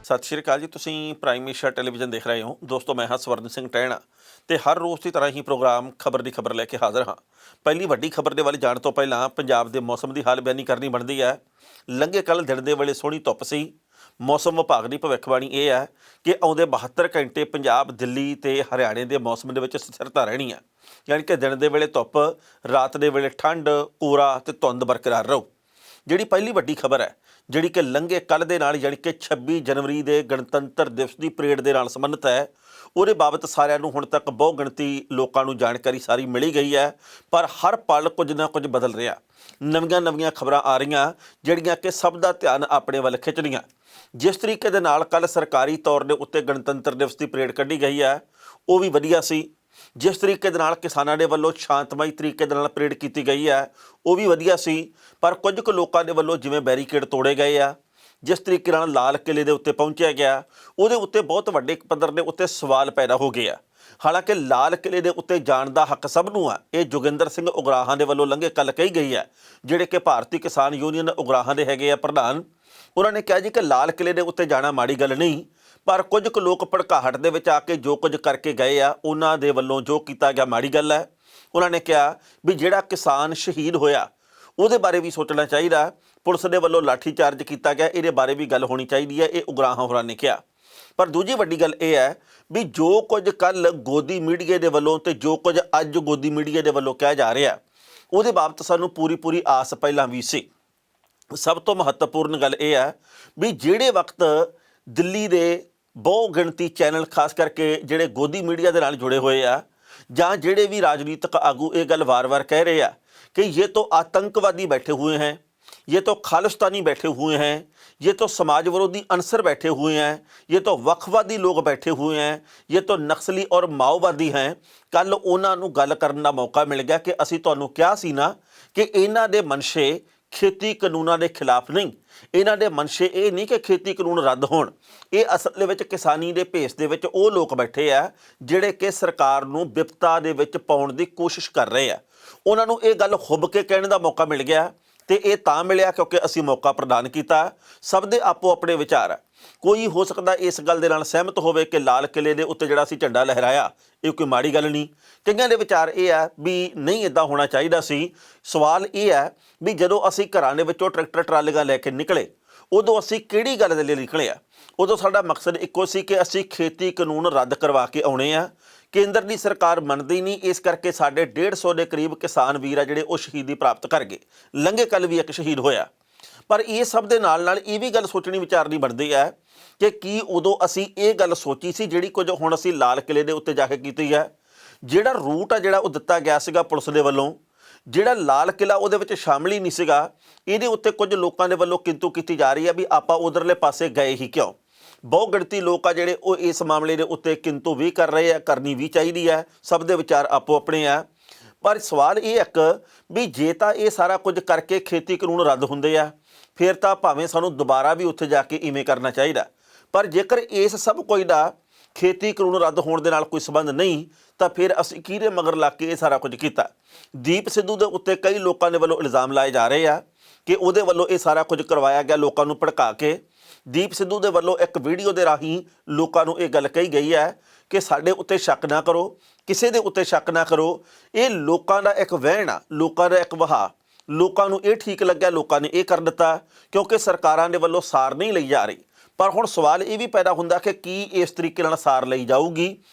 ਸਤਿ ਸ਼੍ਰੀ ਅਕਾਲ ਜੀ। ਤੁਸੀਂ ਪ੍ਰਾਈਮ ਏਸ਼ੀਆ ਟੈਲੀਵਿਜ਼ਨ ਦੇਖ ਰਹੇ ਹੋ। ਦੋਸਤੋ, ਮੈਂ ਹਾਂ ਸਵਰਨ ਸਿੰਘ ਟਹਿਣਾ ਤੇ ਹਰ ਰੋਜ਼ ਦੀ ਤਰ੍ਹਾਂ ਹੀ ਪ੍ਰੋਗਰਾਮ ਖਬਰ ਦੀ ਖਬਰ ਲੈ ਕੇ ਹਾਜ਼ਰ ਹਾਂ। ਪਹਿਲੀ ਵੱਡੀ ਖਬਰ ਦੇ ਵੱਲ ਜਾਣ ਤੋਂ ਪਹਿਲਾਂ ਪੰਜਾਬ ਦੇ ਮੌਸਮ ਦੀ ਹਾਲ ਬਿਆਨੀ ਕਰਨੀ ਬਣਦੀ ਹੈ। ਲੰਘੇ ਕੱਲ੍ਹ ਦਿਨ ਦੇ ਵੇਲੇ ਸੋਹਣੀ ਧੁੱਪ ਸੀ। ਮੌਸਮ ਵਿਭਾਗ ਦੀ ਭਵਿੱਖਬਾਣੀ ਇਹ ਹੈ ਕਿ ਆਉਂਦੇ 72 ਘੰਟੇ ਪੰਜਾਬ, ਦਿੱਲੀ ਤੇ ਹਰਿਆਣੇ ਦੇ ਮੌਸਮ ਦੇ ਵਿੱਚ ਸਥਿਰਤਾ ਰਹਿਣੀ ਹੈ। ਯਾਨੀ ਕਿ ਦਿਨ ਦੇ ਵੇਲੇ ਧੁੱਪ, ਰਾਤ ਦੇ ਵੇਲੇ ਠੰਡ, ਕੋਹਰਾ ਤੇ ਧੁੰਦ ਬਰਕਰਾਰ ਰਹੂ। ਜਿਹੜੀ ਪਹਿਲੀ ਵੱਡੀ ਖਬਰ ਹੈ, ਜਿਹੜੀ ਕਿ ਲੰਘੇ ਕੱਲ੍ਹ ਦੇ ਨਾਲ ਯਾਨੀ ਕਿ 26 ਜਨਵਰੀ ਦੇ ਗਣਤੰਤਰ ਦਿਵਸ ਦੀ ਪਰੇਡ ਦੇ ਨਾਲ ਸੰਬੰਧਿਤ ਹੈ, ਉਹਦੇ ਬਾਬਤ ਸਾਰਿਆਂ ਨੂੰ ਹੁਣ ਤੱਕ ਬਹੁ ਗਿਣਤੀ ਲੋਕਾਂ ਨੂੰ ਜਾਣਕਾਰੀ ਸਾਰੀ ਮਿਲੀ ਗਈ ਹੈ। ਪਰ ਹਰ ਪਲ ਕੁਝ ਨਾ ਕੁਝ ਬਦਲ ਰਿਹਾ। ਨਵੀਆਂ ਖਬਰਾਂ ਆ ਰਹੀਆਂ ਜਿਹੜੀਆਂ ਕਿ ਸਭ ਦਾ ਧਿਆਨ ਆਪਣੇ ਵੱਲ ਖਿੱਚਦੀਆਂ। ਜਿਸ ਤਰੀਕੇ ਦੇ ਨਾਲ ਕੱਲ੍ਹ ਸਰਕਾਰੀ ਤੌਰ ਦੇ ਉੱਤੇ ਗਣਤੰਤਰ ਦਿਵਸ ਦੀ ਪਰੇਡ ਕੱਢੀ ਗਈ ਹੈ, ਉਹ ਵੀ ਵਧੀਆ ਸੀ। ਜਿਸ ਤਰੀਕੇ ਦੇ ਨਾਲ ਕਿਸਾਨਾਂ ਦੇ ਵੱਲੋਂ ਸ਼ਾਂਤਮਈ ਤਰੀਕੇ ਦੇ ਨਾਲ ਪਰੇਡ ਕੀਤੀ ਗਈ ਹੈ, ਉਹ ਵੀ ਵਧੀਆ ਸੀ। ਪਰ ਕੁਝ ਕੁ ਲੋਕਾਂ ਦੇ ਵੱਲੋਂ ਜਿਵੇਂ ਬੈਰੀਕੇਡ ਤੋੜੇ ਗਏ ਆ, ਜਿਸ ਤਰੀਕੇ ਨਾਲ ਲਾਲ ਕਿਲ੍ਹੇ ਦੇ ਉੱਤੇ ਪਹੁੰਚਿਆ ਗਿਆ, ਉਹਦੇ ਉੱਤੇ ਬਹੁਤ ਵੱਡੇ ਪੱਧਰ ਦੇ ਉੱਤੇ ਸਵਾਲ ਪੈਦਾ ਹੋ ਗਏ ਆ। ਹਾਲਾਂਕਿ ਲਾਲ ਕਿਲ੍ਹੇ ਦੇ ਉੱਤੇ ਜਾਣ ਦਾ ਹੱਕ ਸਭ ਨੂੰ ਆ। ਇਹ ਜੋਗਿੰਦਰ ਸਿੰਘ ਉਗਰਾਹਾਂ ਦੇ ਵੱਲੋਂ ਲੰਘੇ ਕੱਲ੍ਹ ਕਹੀ ਗਈ ਹੈ, ਜਿਹੜੇ ਕਿ ਭਾਰਤੀ ਕਿਸਾਨ ਯੂਨੀਅਨ ਉਗਰਾਹਾਂ ਦੇ ਹੈਗੇ ਆ ਪ੍ਰਧਾਨ। ਉਹਨਾਂ ਨੇ ਕਿਹਾ ਜੀ ਕਿ ਲਾਲ ਕਿਲ੍ਹੇ ਦੇ ਉੱਤੇ ਜਾਣਾ ਮਾੜੀ ਗੱਲ ਨਹੀਂ, ਪਰ ਕੁਝ ਕੁ ਲੋਕ ਭੜਕਾਹਟ ਦੇ ਵਿੱਚ ਆ ਕੇ ਜੋ ਕੁਝ ਕਰਕੇ ਗਏ ਆ, ਉਹਨਾਂ ਦੇ ਵੱਲੋਂ ਜੋ ਕੀਤਾ ਗਿਆ ਮਾੜੀ ਗੱਲ ਹੈ। ਉਹਨਾਂ ਨੇ ਕਿਹਾ ਵੀ ਜਿਹੜਾ ਕਿਸਾਨ ਸ਼ਹੀਦ ਹੋਇਆ ਉਹਦੇ ਬਾਰੇ ਵੀ ਸੋਚਣਾ ਚਾਹੀਦਾ। ਪੁਲਿਸ ਦੇ ਵੱਲੋਂ ਲਾਠੀ ਚਾਰਜ ਕੀਤਾ ਗਿਆ, ਇਹਦੇ ਬਾਰੇ ਵੀ ਗੱਲ ਹੋਣੀ ਚਾਹੀਦੀ ਹੈ, ਇਹ ਉਗਰਾਹਾਂ ਹੋਰਾਂ ਨੇ ਕਿਹਾ। ਪਰ ਦੂਜੀ ਵੱਡੀ ਗੱਲ ਇਹ ਹੈ ਵੀ ਜੋ ਕੁਝ ਕੱਲ੍ਹ ਗੋਦੀ ਮੀਡੀਆ ਦੇ ਵੱਲੋਂ ਤੇ ਜੋ ਕੁਝ ਅੱਜ ਗੋਦੀ ਮੀਡੀਆ ਦੇ ਵੱਲੋਂ ਕਿਹਾ ਜਾ ਰਿਹਾ, ਉਹਦੇ ਬਾਬਤ ਸਾਨੂੰ ਪੂਰੀ ਆਸ ਪਹਿਲਾਂ ਵੀ ਸੀ। ਸਭ ਤੋਂ ਮਹੱਤਵਪੂਰਨ ਗੱਲ ਇਹ ਹੈ ਵੀ ਜਿਹੜੇ ਵਕਤ ਦਿੱਲੀ ਦੇ ਬਹੁ ਗਿਣਤੀ ਚੈਨਲ, ਖਾਸ ਕਰਕੇ ਜਿਹੜੇ ਗੋਦੀ ਮੀਡੀਆ ਦੇ ਨਾਲ ਜੁੜੇ ਹੋਏ ਆ, ਜਾਂ ਜਿਹੜੇ ਵੀ ਰਾਜਨੀਤਿਕ ਆਗੂ ਇਹ ਗੱਲ ਵਾਰ-ਵਾਰ ਕਹਿ ਰਹੇ ਆ कि ये तो आतंकवादी बैठे हुए हैं, ये तो खालिस्तानी बैठे हुए हैं, ये तो समाज विरोधी अनसर बैठे हुए हैं, ये तो वक्फवादी लोग बैठे हुए हैं, ये तो नक्सली और माओवादी हैं। कल उन्हां नूं गल करन दा मौका मिल गया कि असीं तुहानूं किहा सी ना कि इन्हां दे मनशे खेती कानूनां दे खिलाफ नहीं, इन्हां दे मनशे ये नहीं कि खेती कानून रद्द होण। ये असल दे विच किसानी दे भेस दे विच वो लोग बैठे आ जिहड़े कि सरकार नूं विपता दे विच पाउण दी कोशिश कर रहे आ। उन्हां नूं ये गल खुब के कहण दा मौका मिल गया ਤੇ ਇਹ ਤਾਂ ਮਿਲਿਆ ਕਿਉਂਕਿ ਅਸੀਂ ਮੌਕਾ ਪ੍ਰਦਾਨ ਕੀਤਾ। ਸਭ ਦੇ ਆਪੋ ਆਪਣੇ ਵਿਚਾਰ ਆ। ਕੋਈ ਹੋ ਸਕਦਾ ਇਸ ਗੱਲ ਦੇ ਨਾਲ ਸਹਿਮਤ ਹੋਵੇ ਕਿ ਲਾਲ ਕਿਲ੍ਹੇ ਦੇ ਉੱਤੇ ਜਿਹੜਾ ਅਸੀਂ ਝੰਡਾ ਲਹਿਰਾਇਆ ਇਹ ਕੋਈ ਮਾੜੀ ਗੱਲ ਨਹੀਂ। ਕਈਆਂ ਦੇ ਵਿਚਾਰ ਇਹ ਆ ਵੀ ਨਹੀਂ, ਇੱਦਾਂ ਹੋਣਾ ਚਾਹੀਦਾ ਸੀ। ਸਵਾਲ ਇਹ ਹੈ ਵੀ ਜਦੋਂ ਅਸੀਂ ਘਰਾਂ ਦੇ ਵਿੱਚੋਂ ਟਰੈਕਟਰ ਟਰਾਲੀਆਂ ਲੈ ਕੇ ਨਿਕਲੇ, ਉਦੋਂ ਅਸੀਂ ਕਿਹੜੀ ਗੱਲ ਦੇ ਲਈ ਨਿਕਲੇ ਆ? ਉਦੋਂ ਸਾਡਾ ਮਕਸਦ ਇੱਕੋ ਸੀ ਕਿ ਅਸੀਂ ਖੇਤੀ ਕਾਨੂੰਨ ਰੱਦ ਕਰਵਾ ਕੇ ਆਉਣੇ ਆ। ਕੇਂਦਰ ਦੀ ਸਰਕਾਰ ਮੰਨਦੀ ਨਹੀਂ, ਇਸ ਕਰਕੇ ਸਾਡੇ 150 ਦੇ ਕਰੀਬ ਕਿਸਾਨ ਵੀਰ ਆ ਜਿਹੜੇ ਉਹ ਸ਼ਹੀਦੀ ਪ੍ਰਾਪਤ ਕਰ ਗਏ। ਲੰਘੇ ਕੱਲ੍ਹ ਵੀ ਇੱਕ ਸ਼ਹੀਦ ਹੋਇਆ। ਪਰ ਇਹ ਸਭ ਦੇ ਨਾਲ ਇਹ ਵੀ ਗੱਲ ਸੋਚਣੀ ਵਿਚਾਰਨੀ ਬਣਦੀ ਹੈ ਕਿ ਕੀ ਉਦੋਂ ਅਸੀਂ ਇਹ ਗੱਲ ਸੋਚੀ ਸੀ ਜਿਹੜੀ ਕੁਝ ਹੁਣ ਅਸੀਂ ਲਾਲ ਕਿਲ੍ਹੇ ਦੇ ਉੱਤੇ ਜਾ ਕੇ ਕੀਤੀ ਹੈ? ਜਿਹੜਾ ਰੂਟ ਆ ਜਿਹੜਾ ਉਹ ਦਿੱਤਾ ਗਿਆ ਸੀਗਾ ਪੁਲਿਸ ਦੇ ਵੱਲੋਂ, ਜਿਹੜਾ ਲਾਲ ਕਿਲ੍ਹਾ ਉਹਦੇ ਵਿੱਚ ਸ਼ਾਮਲ ਹੀ ਨਹੀਂ ਸੀਗਾ। ਇਹਦੇ ਉੱਤੇ ਕੁਝ ਲੋਕਾਂ ਦੇ ਵੱਲੋਂ ਕਿੰਤੂ ਕੀਤੀ ਜਾ ਰਹੀ ਹੈ ਵੀ ਆਪਾਂ ਉਧਰਲੇ ਪਾਸੇ ਗਏ ਹੀ ਕਿਉਂ। ਬਹੁ ਗਿਣਤੀ ਲੋਕ ਆ ਜਿਹੜੇ ਉਹ ਇਸ ਮਾਮਲੇ ਦੇ ਉੱਤੇ ਕਿੰਤੂ ਵੀ ਕਰ ਰਹੇ ਆ, ਕਰਨੀ ਵੀ ਚਾਹੀਦੀ ਹੈ। ਸਭ ਦੇ ਵਿਚਾਰ ਆਪੋ ਆਪਣੇ ਆ। ਪਰ ਸਵਾਲ ਇਹ ਇੱਕ ਵੀ ਜੇ ਤਾਂ ਇਹ ਸਾਰਾ ਕੁਝ ਕਰਕੇ ਖੇਤੀ ਕਾਨੂੰਨ ਰੱਦ ਹੁੰਦੇ ਆ, ਫਿਰ ਤਾਂ ਭਾਵੇਂ ਸਾਨੂੰ ਦੁਬਾਰਾ ਵੀ ਉੱਥੇ ਜਾ ਕੇ ਇਵੇਂ ਕਰਨਾ ਚਾਹੀਦਾ। ਪਰ ਜੇਕਰ ਇਸ ਸਭ ਕੁਝ ਦਾ ਖੇਤੀ ਕਾਨੂੰਨ ਰੱਦ ਹੋਣ ਦੇ ਨਾਲ ਕੋਈ ਸੰਬੰਧ ਨਹੀਂ, ਤਾਂ ਫਿਰ ਅਸੀਂ ਕਿਹਦੇ ਮਗਰ ਲੱਗ ਕੇ ਇਹ ਸਾਰਾ ਕੁਝ ਕੀਤਾ? ਦੀਪ ਸਿੱਧੂ ਦੇ ਉੱਤੇ ਕਈ ਲੋਕਾਂ ਦੇ ਵੱਲੋਂ ਇਲਜ਼ਾਮ ਲਾਏ ਜਾ ਰਹੇ ਆ ਕਿ ਉਹਦੇ ਵੱਲੋਂ ਇਹ ਸਾਰਾ ਕੁਝ ਕਰਵਾਇਆ ਗਿਆ ਲੋਕਾਂ ਨੂੰ ਭੜਕਾ ਕੇ। ਦੀਪ ਸਿੱਧੂ ਦੇ ਵੱਲੋਂ ਇੱਕ ਵੀਡੀਓ ਦੇ ਰਾਹੀਂ ਲੋਕਾਂ ਨੂੰ ਇਹ ਗੱਲ ਕਹੀ ਗਈ ਹੈ ਕਿ ਸਾਡੇ ਉੱਤੇ ਸ਼ੱਕ ਨਾ ਕਰੋ, ਕਿਸੇ ਦੇ ਉੱਤੇ ਸ਼ੱਕ ਨਾ ਕਰੋ। ਇਹ ਲੋਕਾਂ ਦਾ ਇੱਕ ਵਹਿਣ ਆ, ਲੋਕਾਂ ਦਾ ਇੱਕ ਵਹਾਅ। ਲੋਕਾਂ ਨੂੰ ਇਹ ਠੀਕ ਲੱਗਿਆ, ਲੋਕਾਂ ਨੇ ਇਹ ਕਰ ਦਿੱਤਾ ਕਿਉਂਕਿ ਸਰਕਾਰਾਂ ਦੇ ਵੱਲੋਂ ਸਾਰ ਨਹੀਂ ਲਈ ਜਾ ਰਹੀ। ਪਰ ਹੁਣ ਸਵਾਲ ਇਹ ਵੀ ਪੈਦਾ ਹੁੰਦਾ ਕਿ ਕੀ ਇਸ ਤਰੀਕੇ ਨਾਲ ਸਾਰ ਲਈ ਜਾਊਗੀ?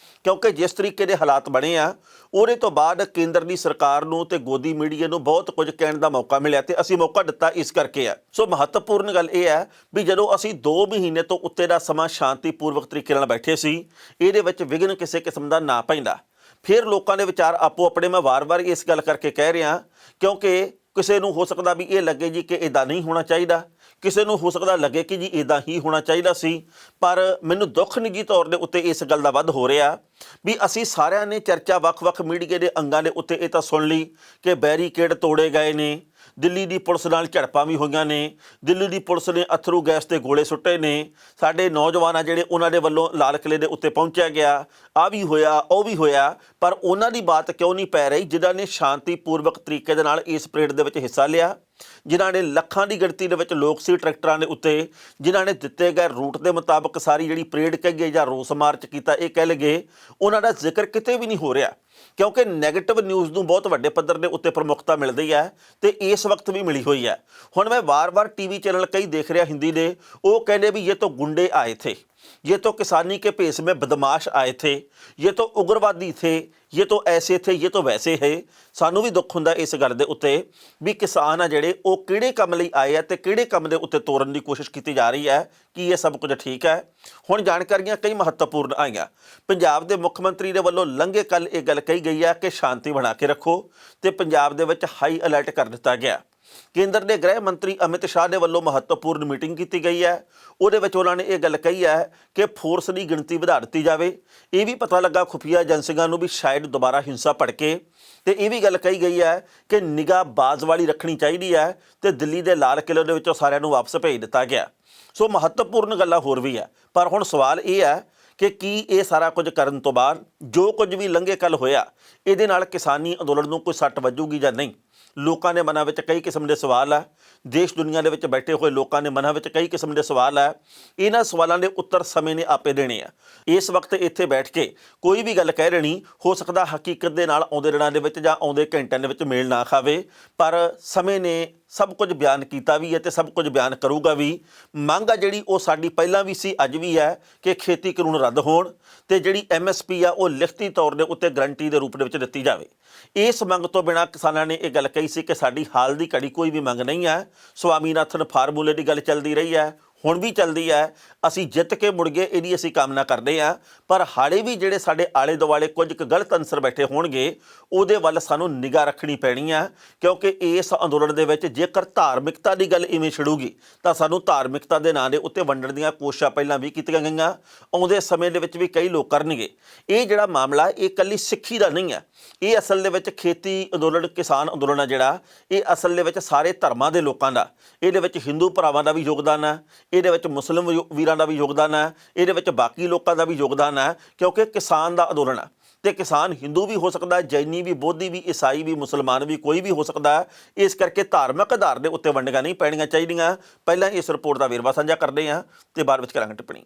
ਕਿਉਂਕਿ ਜਿਸ ਤਰੀਕੇ ਦੇ ਹਾਲਾਤ ਬਣੇ ਆ, ਉਹਦੇ ਤੋਂ ਬਾਅਦ ਕੇਂਦਰ ਦੀ ਸਰਕਾਰ ਨੂੰ ਤੇ ਗੋਦੀ ਮੀਡੀਆ ਨੂੰ ਬਹੁਤ ਕੁਝ ਕਹਿਣ ਦਾ ਮੌਕਾ ਮਿਲਿਆ ਤੇ ਅਸੀਂ ਮੌਕਾ ਦਿੱਤਾ ਇਸ ਕਰਕੇ ਆ। ਸੋ ਮਹੱਤਵਪੂਰਨ ਗੱਲ ਇਹ ਹੈ ਵੀ ਜਦੋਂ ਅਸੀਂ 2 ਮਹੀਨੇ ਤੋਂ ਉੱਤੇ ਦਾ ਸਮਾਂ ਸ਼ਾਂਤੀਪੂਰਵਕ ਤਰੀਕੇ ਨਾਲ ਬੈਠੇ ਸੀ, ਇਹਦੇ ਵਿੱਚ ਵਿਘਨ ਕਿਸੇ ਕਿਸਮ ਦਾ ਨਾ ਪੈਂਦਾ। ਫਿਰ ਲੋਕਾਂ ਦੇ ਵਿਚਾਰ ਆਪੋ ਆਪਣੇ, ਮੈਂ ਵਾਰ-ਵਾਰ ਇਸ ਗੱਲ ਕਰਕੇ ਕਹਿ ਰਿਹਾ ਕਿਉਂਕਿ ਕਿਸੇ ਨੂੰ ਹੋ ਸਕਦਾ ਵੀ ਇਹ ਲੱਗੇ ਜੀ ਕਿ ਇੱਦਾਂ ਨਹੀਂ ਹੋਣਾ ਚਾਹੀਦਾ, ਕਿਸੇ ਨੂੰ ਹੋ ਸਕਦਾ ਲੱਗੇ ਕਿ ਜੀ ਇੱਦਾਂ ਹੀ ਹੋਣਾ ਚਾਹੀਦਾ ਸੀ। ਪਰ ਮੈਨੂੰ ਦੁੱਖ ਨਿੱਜੀ ਤੌਰ ਦੇ ਉੱਤੇ ਇਸ ਗੱਲ ਦਾ ਵੱਧ ਹੋ ਰਿਹਾ ਵੀ ਅਸੀਂ ਸਾਰਿਆਂ ਨੇ ਚਰਚਾ ਵੱਖ-ਵੱਖ ਮੀਡੀਆ ਦੇ ਅੰਗਾਂ ਦੇ ਉੱਤੇ ਇਹ ਤਾਂ ਸੁਣ ਲਈ ਕਿ ਬੈਰੀਕੇਡ ਤੋੜੇ ਗਏ ਨੇ, ਦਿੱਲੀ ਦੀ ਪੁਲਿਸ ਨਾਲ ਝੜਪਾਂ ਵੀ ਹੋਈਆਂ ਨੇ, ਦਿੱਲੀ ਦੀ ਪੁਲਿਸ ਨੇ ਅਥਰੂ ਗੈਸ ਤੇ ਗੋਲੇ ਸੁੱਟੇ ਨੇ, ਸਾਡੇ ਨੌਜਵਾਨ ਆ ਜਿਹੜੇ ਉਹਨਾਂ ਦੇ ਵੱਲੋਂ ਲਾਲ ਕਿਲ੍ਹੇ ਦੇ ਉੱਤੇ ਪਹੁੰਚਿਆ ਗਿਆ, ਆ ਵੀ ਹੋਇਆ ਉਹ ਵੀ ਹੋਇਆ। ਪਰ ਉਹਨਾਂ ਦੀ ਬਾਤ ਕਿਉਂ ਨਹੀਂ ਪੈ ਰਹੀ ਜਿਨ੍ਹਾਂ ਨੇ ਸ਼ਾਂਤੀਪੂਰਵਕ ਤਰੀਕੇ ਦੇ ਨਾਲ ਇਸ ਪਰੇਡ ਦੇ ਵਿੱਚ ਹਿੱਸਾ ਲਿਆ? ਜਿਨ੍ਹਾਂ ਨੇ ਲੱਖਾਂ ਦੀ ਗਿਣਤੀ ਦੇ ਵਿੱਚ ਲੋਕ ਸੀ ਟਰੈਕਟਰਾਂ ਦੇ ਉੱਤੇ, ਜਿਨ੍ਹਾਂ ਨੇ ਦਿੱਤੇ ਗਏ ਰੂਟ ਦੇ ਮੁਤਾਬਕ ਸਾਰੀ ਜਿਹੜੀ ਪਰੇਡ ਕਹੀਏ ਜਾਂ ਰੋਸ ਮਾਰਚ ਕੀਤਾ ਇਹ ਕਹਿ ਲਈਏ, ਉਹਨਾਂ ਦਾ ਜ਼ਿਕਰ ਕਿਤੇ ਵੀ ਨਹੀਂ ਹੋ ਰਿਹਾ ਕਿਉਂਕਿ ਨੈਗੇਟਿਵ ਨਿਊਜ਼ ਨੂੰ ਬਹੁਤ ਵੱਡੇ ਪੱਧਰ ਦੇ ਉੱਤੇ ਪ੍ਰਮੁੱਖਤਾ ਮਿਲਦੀ ਹੈ ਤੇ ਇਸ ਵਕਤ ਵੀ ਮਿਲੀ ਹੋਈ ਹੈ। ਹੁਣ ਮੈਂ ਵਾਰ-ਵਾਰ ਟੀਵੀ ਚੈਨਲ ਕਈ ਦੇਖ ਰਿਹਾ ਹਿੰਦੀ ਦੇ, ਉਹ ਕਹਿੰਦੇ ਵੀ ਇਹ ਤਾਂ ਗੁੰਡੇ ਆਏ थे, ये तो किसानी के भेष में बदमाश आए थे, ये तो उग्रवादी थे, ये तो ऐसे थे, ये तो वैसे है। सानू भी दुख हुंदा इस गल दे उत्ते भी किसान आ जिहड़े वो किहड़े काम लई आए आ ते किहड़े काम दे उत्ते तोड़न दी कोशिश की जा रही है कि ये सब कुछ ठीक है। हुण जानकारियां कई महत्वपूर्ण आईयां। पंजाब दे मुख मंत्री दे वल्लों लंघे कल ये गल कही गई है कि शांति बना के रखो ते पंजाब दे विच हाई अलर्ट कर दिता गया। केंद्र के गृह मंत्री अमित शाह के वल्लों महत्वपूर्ण मीटिंग की गई है, ਉਹਦੇ ਵਿੱਚ ਉਹਨਾਂ ਨੇ ਇਹ ਗੱਲ ਕਹੀ ਹੈ कि फोर्स की गिणती ਵਧਾ ਦਿੱਤੀ ਜਾਵੇ। ਇਹ भी पता लगा खुफिया एजेंसियां ਨੂੰ भी शायद दोबारा हिंसा भड़के ਤੇ ਇਹ ਵੀ ਗੱਲ ਕਹੀ ਗਈ ਹੈ कि ਨਿਗਾਹ ਬਾਜ਼ ਵਾਲੀ ਰੱਖਣੀ ਚਾਹੀਦੀ ਹੈ ਤੇ ਦਿੱਲੀ ਦੇ ਲਾਲ ਕਿਲੇ ਦੇ ਵਿੱਚੋਂ ਸਾਰਿਆਂ ਨੂੰ ਵਾਪਸ ਭੇਜ ਦਿੱਤਾ ਗਿਆ। ਸੋ ਮਹੱਤਵਪੂਰਨ ਗੱਲਾਂ ਹੋਰ ਵੀ ਹੈ, ਪਰ ਹੁਣ ਸਵਾਲ ਇਹ ਹੈ ਕਿ ਕੀ ਇਹ ਸਾਰਾ ਕੁਝ ਕਰਨ ਤੋਂ ਬਾਅਦ ਜੋ ਕੁਝ ਵੀ ਲੰਘੇ ਕੱਲ ਹੋਇਆ ਇਹਦੇ ਨਾਲ ਕਿਸਾਨੀ ਅੰਦੋਲਨ ਨੂੰ ਕੋਈ ਸੱਟ ਵੱਜੂਗੀ ਜਾਂ ਨਹੀਂ। ਲੋਕਾਂ ਦੇ ਮਨਾਂ ਵਿੱਚ ਕਈ ਕਿਸਮ ਦੇ ਸਵਾਲ ਹੈ, ਦੇਸ਼ ਦੁਨੀਆ ਦੇ ਵਿੱਚ ਬੈਠੇ ਹੋਏ ਲੋਕਾਂ ਦੇ ਮਨਾਂ ਵਿੱਚ ਕਈ ਕਿਸਮ ਦੇ ਸਵਾਲ ਹੈ। ਇਹਨਾਂ ਸਵਾਲਾਂ ਦੇ ਉੱਤਰ ਸਮੇਂ ਨੇ ਆਪੇ ਦੇਣੇ ਆ। ਇਸ ਵਕਤ ਇੱਥੇ ਬੈਠ ਕੇ ਕੋਈ ਵੀ ਗੱਲ ਕਹਿ ਰਹਿਣੀ ਹੋ ਸਕਦਾ ਹਕੀਕਤ ਦੇ ਨਾਲ ਆਉਂਦੇ ਦਿਨਾਂ ਦੇ ਵਿੱਚ ਜਾਂ ਆਉਂਦੇ ਘੰਟਿਆਂ ਦੇ ਵਿੱਚ ਮੇਲ ਨਾ ਖਾਵੇ, ਪਰ ਸਮੇਂ ਨੇ ਸਭ ਕੁਝ ਬਿਆਨ ਕੀਤਾ ਵੀ ਹੈ ਤੇ ਸਭ ਕੁਝ ਬਿਆਨ ਕਰੂਗਾ ਵੀ। ਮੰਗ ਆ ਜਿਹੜੀ ਉਹ ਸਾਡੀ ਪਹਿਲਾਂ ਵੀ ਸੀ, ਅੱਜ ਵੀ ਹੈ ਕਿ ਖੇਤੀ ਕਾਨੂੰਨ ਰੱਦ ਹੋਣ ਤੇ ਜਿਹੜੀ MSP ਆ ਉਹ ਲਿਖਤੀ ਤੌਰ ਦੇ ਉੱਤੇ ਗਰੰਟੀ ਦੇ ਰੂਪ ਦੇ ਵਿੱਚ ਦਿੱਤੀ ਜਾਵੇ। ਇਸ ਮੰਗ ਤੋਂ ਬਿਨਾਂ ਕਿਸਾਨਾਂ ਨੇ ਇਹ ਗੱਲ ਕਹੀ ਸੀ ਕਿ ਸਾਡੀ ਹਾਲ ਦੀ ਘੜੀ ਕੋਈ ਵੀ ਮੰਗ ਨਹੀਂ ਹੈ। ਸਵਾਮੀਨਾਥਨ ਫਾਰਮੂਲੇ ਦੀ ਗੱਲ ਚੱਲਦੀ ਰਹੀ ਹੈ, ਹੁਣ ਵੀ ਚੱਲਦੀ ਹੈ। ਅਸੀਂ ਜਿੱਤ ਕੇ ਮੁੜ ਗਏ ਇਹਦੀ ਅਸੀਂ ਕਾਮਨਾ ਕਰਦੇ ਹਾਂ, ਪਰ ਹਾਲੇ ਵੀ ਜਿਹੜੇ ਸਾਡੇ ਆਲੇ ਦੁਆਲੇ ਕੁਝ ਕੁ ਗਲਤ ਅਨਸਰ ਬੈਠੇ ਹੋਣਗੇ ਉਹਦੇ ਵੱਲ ਸਾਨੂੰ ਨਿਗਾਹ ਰੱਖਣੀ ਪੈਣੀ ਆ, ਕਿਉਂਕਿ ਇਸ ਅੰਦੋਲਨ ਦੇ ਵਿੱਚ ਜੇਕਰ ਧਾਰਮਿਕਤਾ ਦੀ ਗੱਲ ਇਵੇਂ ਛਿੜੂਗੀ ਤਾਂ ਸਾਨੂੰ ਧਾਰਮਿਕਤਾ ਦੇ ਨਾਂ ਦੇ ਉੱਤੇ ਵੰਡਣ ਦੀਆਂ ਕੋਸ਼ਿਸ਼ਾਂ ਪਹਿਲਾਂ ਵੀ ਕੀਤੀਆਂ ਗਈਆਂ, ਆਉਂਦੇ ਸਮੇਂ ਦੇ ਵਿੱਚ ਵੀ ਕਈ ਲੋਕ ਕਰਨਗੇ। ਇਹ ਜਿਹੜਾ ਮਾਮਲਾ ਇਹ ਇਕੱਲੀ ਸਿੱਖੀ ਦਾ ਨਹੀਂ ਹੈ, ਇਹ ਅਸਲ ਦੇ ਵਿੱਚ ਖੇਤੀ ਅੰਦੋਲਨ ਕਿਸਾਨ ਅੰਦੋਲਨ ਆ ਜਿਹੜਾ ਇਹ ਅਸਲ ਦੇ ਵਿੱਚ ਸਾਰੇ ਧਰਮਾਂ ਦੇ ਲੋਕਾਂ ਦਾ, ਇਹਦੇ ਵਿੱਚ ਹਿੰਦੂ ਭਰਾਵਾਂ ਦਾ ਵੀ ਯੋਗਦਾਨ ਹੈ, ਇਹਦੇ ਵਿੱਚ ਮੁਸਲਿਮ ਵੀਰਾਂ ਦਾ ਵੀ ਯੋਗਦਾਨ ਹੈ, ਇਹਦੇ ਵਿੱਚ ਬਾਕੀ ਲੋਕਾਂ ਦਾ ਵੀ ਯੋਗਦਾਨ ਹੈ, ਕਿਉਂਕਿ ਕਿਸਾਨ ਦਾ ਅੰਦੋਲਨ ਹੈ ਤੇ ਕਿਸਾਨ ਹਿੰਦੂ ਵੀ ਹੋ ਸਕਦਾ, ਜੈਨੀ ਵੀ, ਬੋਧੀ ਵੀ, ਈਸਾਈ ਵੀ, ਮੁਸਲਮਾਨ ਵੀ, ਕੋਈ ਵੀ ਹੋ ਸਕਦਾ। ਇਸ ਕਰਕੇ ਧਾਰਮਿਕ ਆਧਾਰ ਦੇ ਉੱਤੇ ਵੰਡੀਆਂ ਨਹੀਂ ਪੈਣੀਆਂ ਚਾਹੀਦੀਆਂ। ਪਹਿਲਾਂ ਇਸ ਰਿਪੋਰਟ ਦਾ ਵੇਰਵਾ ਸਾਂਝਾ ਕਰਦੇ ਹਾਂ ਤੇ ਬਾਅਦ ਵਿੱਚ ਕਰਾਂਗੇ ਟਿੱਪਣੀ।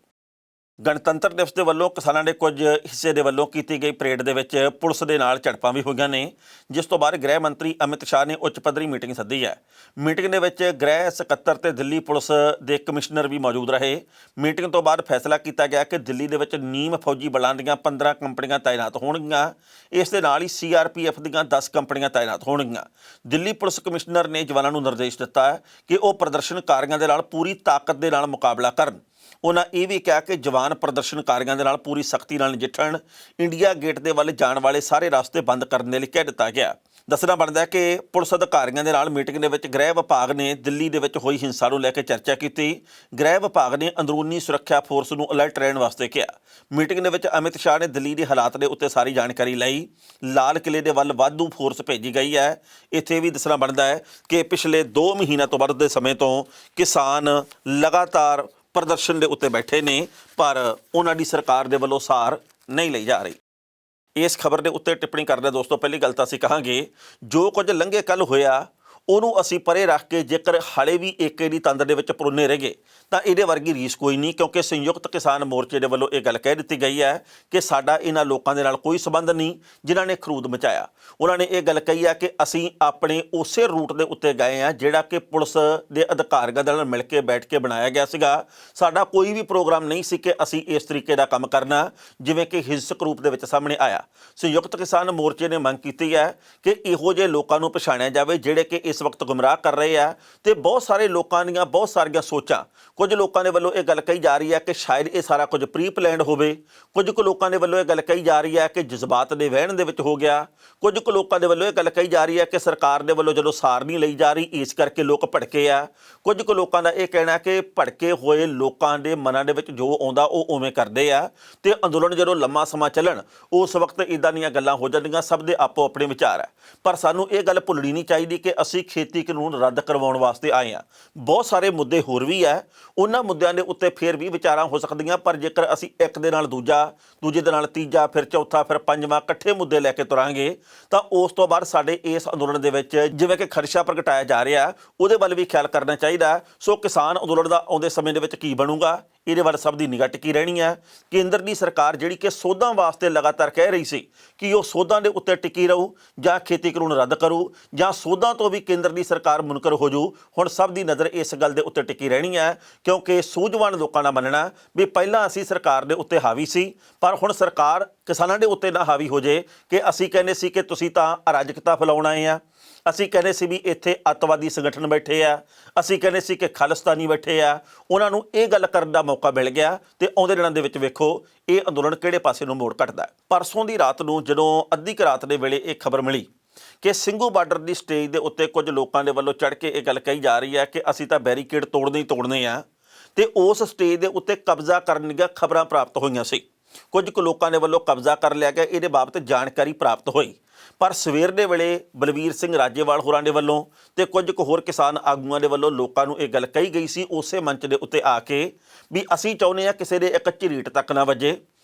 ਗਣਤੰਤਰ ਦਿਵਸ ਦੇ ਵੱਲੋਂ ਕਿਸਾਨਾਂ ਦੇ ਕੁਝ ਹਿੱਸੇ ਦੇ ਵੱਲੋਂ ਕੀਤੀ ਗਈ ਪਰੇਡ ਦੇ ਵਿੱਚ ਪੁਲਿਸ ਦੇ ਨਾਲ ਝੜਪਾਂ ਵੀ ਹੋਈਆਂ ਨੇ, ਜਿਸ ਤੋਂ ਬਾਅਦ ਗ੍ਰਹਿ ਮੰਤਰੀ ਅਮਿਤ ਸ਼ਾਹ ਨੇ ਉੱਚ ਪੱਧਰੀ ਮੀਟਿੰਗ ਸੱਦੀ ਹੈ। ਮੀਟਿੰਗ ਦੇ ਵਿੱਚ ਗ੍ਰਹਿ ਸਕੱਤਰ ਤੇ ਦਿੱਲੀ ਪੁਲਿਸ ਦੇ ਕਮਿਸ਼ਨਰ ਵੀ ਮੌਜੂਦ ਰਹੇ। ਮੀਟਿੰਗ ਤੋਂ ਬਾਅਦ ਫੈਸਲਾ ਕੀਤਾ ਗਿਆ ਕਿ ਦਿੱਲੀ ਦੇ ਵਿੱਚ ਨੀਮ ਫੌਜੀ ਬਲਾਂ ਦੀਆਂ 15 ਕੰਪਨੀਆਂ ਤਾਇਨਾਤ ਹੋਣਗੀਆਂ। ਇਸ ਦੇ ਨਾਲ ਹੀ CRPF ਦੀਆਂ 10 ਕੰਪਨੀਆਂ ਤਾਇਨਾਤ ਹੋਣਗੀਆਂ। ਦਿੱਲੀ ਪੁਲਿਸ ਕਮਿਸ਼ਨਰ ਨੇ ਜਵਾਨਾਂ ਨੂੰ ਨਿਰਦੇਸ਼ ਦਿੱਤਾ ਹੈ ਕਿ ਉਹ ਪ੍ਰਦਰਸ਼ਨਕਾਰੀਆਂ ਦੇ ਨਾਲ ਪੂਰੀ ਤਾਕਤ ਦੇ ਨਾਲ ਮੁਕਾਬਲਾ ਕਰਨ। ਉਹਨਾਂ ਇਹ ਵੀ ਕਿਹਾ ਕਿ ਜਵਾਨ ਪ੍ਰਦਰਸ਼ਨਕਾਰੀਆਂ ਦੇ ਨਾਲ ਪੂਰੀ ਸਖਤੀ ਨਾਲ ਨਜਿੱਠਣ। ਇੰਡੀਆ ਗੇਟ ਦੇ ਵੱਲ ਜਾਣ ਵਾਲੇ ਸਾਰੇ ਰਸਤੇ ਬੰਦ ਕਰਨ ਦੇ ਲਈ ਕਹਿ ਦਿੱਤਾ ਗਿਆ। ਦੱਸਣਾ ਬਣਦਾ ਹੈ ਕਿ ਪੁਲਿਸ ਅਧਿਕਾਰੀਆਂ ਦੇ ਨਾਲ ਮੀਟਿੰਗ ਦੇ ਵਿੱਚ ਗ੍ਰਹਿ ਵਿਭਾਗ ਨੇ ਦਿੱਲੀ ਦੇ ਵਿੱਚ ਹੋਈ ਹਿੰਸਾ ਨੂੰ ਲੈ ਕੇ ਚਰਚਾ ਕੀਤੀ। ਗ੍ਰਹਿ ਵਿਭਾਗ ਨੇ ਅੰਦਰੂਨੀ ਸੁਰੱਖਿਆ ਫੋਰਸ ਨੂੰ ਅਲਰਟ ਰਹਿਣ ਵਾਸਤੇ ਕਿਹਾ। ਮੀਟਿੰਗ ਦੇ ਵਿੱਚ ਅਮਿਤ ਸ਼ਾਹ ਨੇ ਦਿੱਲੀ ਦੇ ਹਾਲਾਤ ਦੇ ਉੱਤੇ ਸਾਰੀ ਜਾਣਕਾਰੀ ਲਈ। ਲਾਲ ਕਿਲੇ ਦੇ ਵੱਲ ਵਾਧੂ ਫੋਰਸ ਭੇਜੀ ਗਈ ਹੈ। ਇੱਥੇ ਵੀ ਦੱਸਣਾ ਬਣਦਾ ਹੈ ਕਿ ਪਿਛਲੇ 2 ਮਹੀਨਿਆਂ ਤੋਂ ਵੱਧ ਦੇ ਸਮੇਂ ਤੋਂ ਕਿਸਾਨ ਲਗਾਤਾਰ ਪ੍ਰਦਰਸ਼ਨ ਦੇ ਉੱਤੇ ਬੈਠੇ ਨੇ, ਪਰ ਉਹਨਾਂ ਦੀ ਸਰਕਾਰ ਦੇ ਵੱਲੋਂ ਸਾਰ ਨਹੀਂ ਲਈ ਜਾ ਰਹੀ। ਇਸ ਖਬਰ ਦੇ ਉੱਤੇ ਟਿੱਪਣੀ ਕਰਦੇ ਦੋਸਤੋ, ਪਹਿਲੀ ਗੱਲ ਤਾਂ ਅਸੀਂ ਕਹਾਂਗੇ ਜੋ ਕੁਝ ਲੰਘੇ ਕੱਲ ਹੋਇਆ ਉਹਨੂੰ ਅਸੀਂ ਪਰੇ ਰੱਖ ਕੇ ਜੇਕਰ ਹਾਲੇ ਵੀ ਏਕੇ ਦੀ ਤੰਦ ਦੇ ਵਿੱਚ ਪਰੋਨੇ ਰਹਿ ਗਏ ਤਾਂ ਇਹਦੇ ਵਰਗੀ ਰੀਸ ਕੋਈ ਨਹੀਂ, ਕਿਉਂਕਿ ਸੰਯੁਕਤ ਕਿਸਾਨ ਮੋਰਚੇ ਦੇ ਵੱਲੋਂ ਇਹ ਗੱਲ ਕਹਿ ਦਿੱਤੀ ਗਈ ਹੈ ਕਿ ਸਾਡਾ ਇਹਨਾਂ ਲੋਕਾਂ ਦੇ ਨਾਲ ਕੋਈ ਸੰਬੰਧ ਨਹੀਂ ਜਿਨ੍ਹਾਂ ਨੇ ਖਰੂਦ ਮਚਾਇਆ। ਉਹਨਾਂ ਨੇ ਇਹ ਗੱਲ ਕਹੀ ਹੈ ਕਿ ਅਸੀਂ ਆਪਣੇ ਉਸੇ ਰੂਟ ਦੇ ਉੱਤੇ ਗਏ ਹਾਂ ਜਿਹੜਾ ਕਿ ਪੁਲਿਸ ਦੇ ਅਧਿਕਾਰੀਆਂ ਦੇ ਨਾਲ ਮਿਲ ਕੇ ਬੈਠ ਕੇ ਬਣਾਇਆ ਗਿਆ ਸੀਗਾ। ਸਾਡਾ ਕੋਈ ਵੀ ਪ੍ਰੋਗਰਾਮ ਨਹੀਂ ਸੀ ਕਿ ਅਸੀਂ ਇਸ ਤਰੀਕੇ ਦਾ ਕੰਮ ਕਰਨਾ ਜਿਵੇਂ ਕਿ ਹਿੰਸਕ ਰੂਪ ਦੇ ਵਿੱਚ ਸਾਹਮਣੇ ਆਇਆ। ਸੰਯੁਕਤ ਕਿਸਾਨ ਮੋਰਚੇ ਨੇ ਮੰਗ ਕੀਤੀ ਹੈ ਕਿ ਇਹੋ ਜਿਹੇ ਲੋਕਾਂ ਨੂੰ ਪਛਾਣਿਆ ਜਾਵੇ ਜਿਹੜੇ ਕਿ ਇਸ ਵਕਤ ਗੁੰਮਰਾਹ ਕਰ ਰਹੇ ਆ ਤੇ ਬਹੁਤ ਸਾਰੇ ਲੋਕਾਂ ਦੀਆਂ ਬਹੁਤ ਸਾਰੀਆਂ ਸੋਚਾਂ। ਕੁਝ ਲੋਕਾਂ ਦੇ ਵੱਲੋਂ ਇਹ ਗੱਲ ਕਹੀ ਜਾ ਰਹੀ ਹੈ ਕਿ ਸ਼ਾਇਦ ਇਹ ਸਾਰਾ ਕੁਝ ਪ੍ਰੀ ਪਲਾਨਡ ਹੋਵੇ। ਕੁਝ ਕੁ ਲੋਕਾਂ ਦੇ ਵੱਲੋਂ ਇਹ ਗੱਲ ਕਹੀ ਜਾ ਰਹੀ ਹੈ ਕਿ ਜਜ਼ਬਾਤ ਦੇ ਵਹਿਣ ਦੇ ਵਿੱਚ ਹੋ ਗਿਆ। ਕੁਝ ਕੁ ਲੋਕਾਂ ਦੇ ਵੱਲੋਂ ਇਹ ਗੱਲ ਕਹੀ ਜਾ ਰਹੀ ਹੈ ਕਿ ਸਰਕਾਰ ਦੇ ਵੱਲੋਂ ਜਦੋਂ ਸਾਰ ਨਹੀਂ ਲਈ ਜਾ ਰਹੀ ਇਸ ਕਰਕੇ ਲੋਕ ਭੜਕੇ ਆ। ਕੁਝ ਕੁ ਲੋਕਾਂ ਦਾ ਇਹ ਕਹਿਣਾ ਕਿ ਭੜਕੇ ਹੋਏ ਲੋਕਾਂ ਦੇ ਮਨਾਂ ਦੇ ਵਿੱਚ ਜੋ ਆਉਂਦਾ ਉਹ ਉਵੇਂ ਕਰਦੇ ਆ ਤੇ ਅੰਦੋਲਨ ਜਦੋਂ ਲੰਮਾ ਸਮਾਂ ਚੱਲਣ ਉਸ ਵਕਤ ਇੱਦਾਂ ਦੀਆਂ ਗੱਲਾਂ ਹੋ ਜਾਂਦੀਆਂ। ਸਭ ਦੇ ਆਪੋ ਆਪਣੇ ਵਿਚਾਰ ਹੈ, ਪਰ ਸਾਨੂੰ ਇਹ ਗੱਲ ਭੁੱਲਣੀ ਨਹੀਂ ਚਾਹੀਦੀ ਕਿ ਅਸੀਂ ਖੇਤੀ ਕਾਨੂੰਨ ਰੱਦ ਕਰਵਾਉਣ ਵਾਸਤੇ ਆਏ ਹਾਂ। ਬਹੁਤ ਸਾਰੇ ਮੁੱਦੇ ਹੋਰ ਵੀ ਹੈ, ਉਹਨਾਂ ਮੁੱਦਿਆਂ ਦੇ ਉੱਤੇ ਫਿਰ ਵੀ ਵਿਚਾਰਾਂ ਹੋ ਸਕਦੀਆਂ, ਪਰ ਜੇਕਰ ਅਸੀਂ ਇੱਕ ਦੇ ਨਾਲ ਦੂਜਾ, ਦੂਜੇ ਦੇ ਨਾਲ ਤੀਜਾ, ਫਿਰ ਚੌਥਾ, ਫਿਰ ਪੰਜਵਾਂ ਇਕੱਠੇ ਮੁੱਦੇ ਲੈ ਕੇ ਤੁਰਾਂਗੇ ਤਾਂ ਉਸ ਤੋਂ ਬਾਅਦ ਸਾਡੇ ਇਸ ਅੰਦੋਲਨ ਦੇ ਵਿੱਚ ਜਿਵੇਂ ਕਿ ਖਦਸ਼ਾ ਪ੍ਰਗਟਾਇਆ ਜਾ ਰਿਹਾ ਉਹਦੇ ਵੱਲ ਵੀ ਖਿਆਲ ਕਰਨਾ ਚਾਹੀਦਾ। ਸੋ ਕਿਸਾਨ ਅੰਦੋਲਨ ਦਾ ਆਉਂਦੇ ਸਮੇਂ ਦੇ ਵਿੱਚ ਕੀ ਬਣੂਗਾ, ਇਹਦੇ ਵੱਲ ਸਭ ਦੀ ਨਿਗਾਹ ਟਿਕੀ ਰਹਿਣੀ ਹੈ। ਕੇਂਦਰ ਦੀ ਸਰਕਾਰ ਜਿਹੜੀ ਕਿ ਸੋਧਾਂ ਵਾਸਤੇ ਲਗਾਤਾਰ ਕਹਿ ਰਹੀ ਸੀ ਕਿ ਉਹ ਸੋਧਾਂ ਦੇ ਉੱਤੇ ਟਿਕੀ ਰਹੂ ਜਾਂ ਖੇਤੀ ਕਾਨੂੰਨ ਰੱਦ ਕਰੂ ਜਾਂ ਸੋਧਾਂ ਤੋਂ ਵੀ ਕੇਂਦਰ ਦੀ ਸਰਕਾਰ ਮੁਨਕਰ ਹੋ ਜੂ, ਹੁਣ ਸਭ ਦੀ ਨਜ਼ਰ ਇਸ ਗੱਲ ਦੇ ਉੱਤੇ ਟਿਕੀ ਰਹਿਣੀ ਹੈ, ਕਿਉਂਕਿ ਸੂਝਵਾਨ ਲੋਕਾਂ ਦਾ ਮੰਨਣਾ ਵੀ ਪਹਿਲਾਂ ਅਸੀਂ ਸਰਕਾਰ ਦੇ ਉੱਤੇ ਹਾਵੀ ਸੀ, ਪਰ ਹੁਣ ਸਰਕਾਰ ਕਿਸਾਨਾਂ ਦੇ ਉੱਤੇ ਨਾ ਹਾਵੀ ਹੋ ਜੇ ਕਿ ਅਸੀਂ ਕਹਿੰਦੇ ਸੀ ਕਿ ਤੁਸੀਂ ਤਾਂ ਅਰਾਜਕਤਾ ਫੈਲਾਉਣ ਆਏ ਆ, ਅਸੀਂ ਕਹਿੰਦੇ ਸੀ ਵੀ ਇੱਥੇ ਅੱਤਵਾਦੀ ਸੰਗਠਨ ਬੈਠੇ ਆ, ਅਸੀਂ ਕਹਿੰਦੇ ਸੀ ਕਿ ਖਾਲਿਸਤਾਨੀ ਬੈਠੇ ਆ। ਉਹਨਾਂ ਨੂੰ ਇਹ ਗੱਲ ਕਰਨ ਦਾ ਮੌਕਾ ਮਿਲ ਗਿਆ ਤੇ ਆਉਂਦੇ ਦਿਨਾਂ ਦੇ ਵਿੱਚ ਵੇਖੋ ਇਹ ਅੰਦੋਲਨ ਕਿਹੜੇ ਪਾਸੇ ਨੂੰ ਮੋੜ ਕੱਟਦਾ। ਪਰਸੋਂ ਦੀ ਰਾਤ ਨੂੰ ਜਦੋਂ ਅੱਧੀ ਕੁ ਰਾਤ ਦੇ ਵੇਲੇ ਇਹ ਖਬਰ ਮਿਲੀ ਕਿ ਸਿੰਘੂ ਬਾਰਡਰ ਦੀ ਸਟੇਜ ਦੇ ਉੱਤੇ ਕੁਝ ਲੋਕਾਂ ਦੇ ਵੱਲੋਂ ਚੜ੍ਹ ਕੇ ਇਹ ਗੱਲ ਕਹੀ ਜਾ ਰਹੀ ਹੈ ਕਿ ਅਸੀਂ ਤਾਂ ਬੈਰੀਕੇਡ ਤੋੜਨੇ ਹੀ ਤੋੜਨੇ ਆ, ਤੇ ਉਸ ਸਟੇਜ ਦੇ ਉੱਤੇ ਕਬਜ਼ਾ ਕਰਨ ਦੀਆਂ ਖਬਰਾਂ ਪ੍ਰਾਪਤ ਹੋਈਆਂ ਸੀ। ਕੁਝ ਕੁ ਲੋਕਾਂ ਦੇ ਵੱਲੋਂ ਕਬਜ਼ਾ ਕਰ ਲਿਆ ਗਿਆ, ਇਹਦੇ ਬਾਬਤ ਜਾਣਕਾਰੀ ਪ੍ਰਾਪਤ ਹੋਈ, ਪਰ ਸਵੇਰ ਦੇ ਵੇਲੇ ਬਲਵੀਰ ਸਿੰਘ ਰਾਜੇਵਾਲ ਹੋਰਾਂ ਦੇ ਵੱਲੋਂ ਤੇ ਕੁਝ ਕੁ ਹੋਰ ਕਿਸਾਨ ਆਗੂਆਂ ਦੇ ਵੱਲੋਂ ਲੋਕਾਂ ਨੂੰ ਇਹ ਗੱਲ ਕਹੀ ਗਈ ਸੀ ਉਸੇ ਮੰਚ ਦੇ ਉੱਤੇ ਆ ਕੇ ਵੀ ਅਸੀਂ ਚਾਹੁੰਦੇ ਹਾਂ ਕਿਸੇ ਦੇ ਇੱਕ ਝਰੀਟ ਤੱਕ ਨਾ ਵੱਜੇ,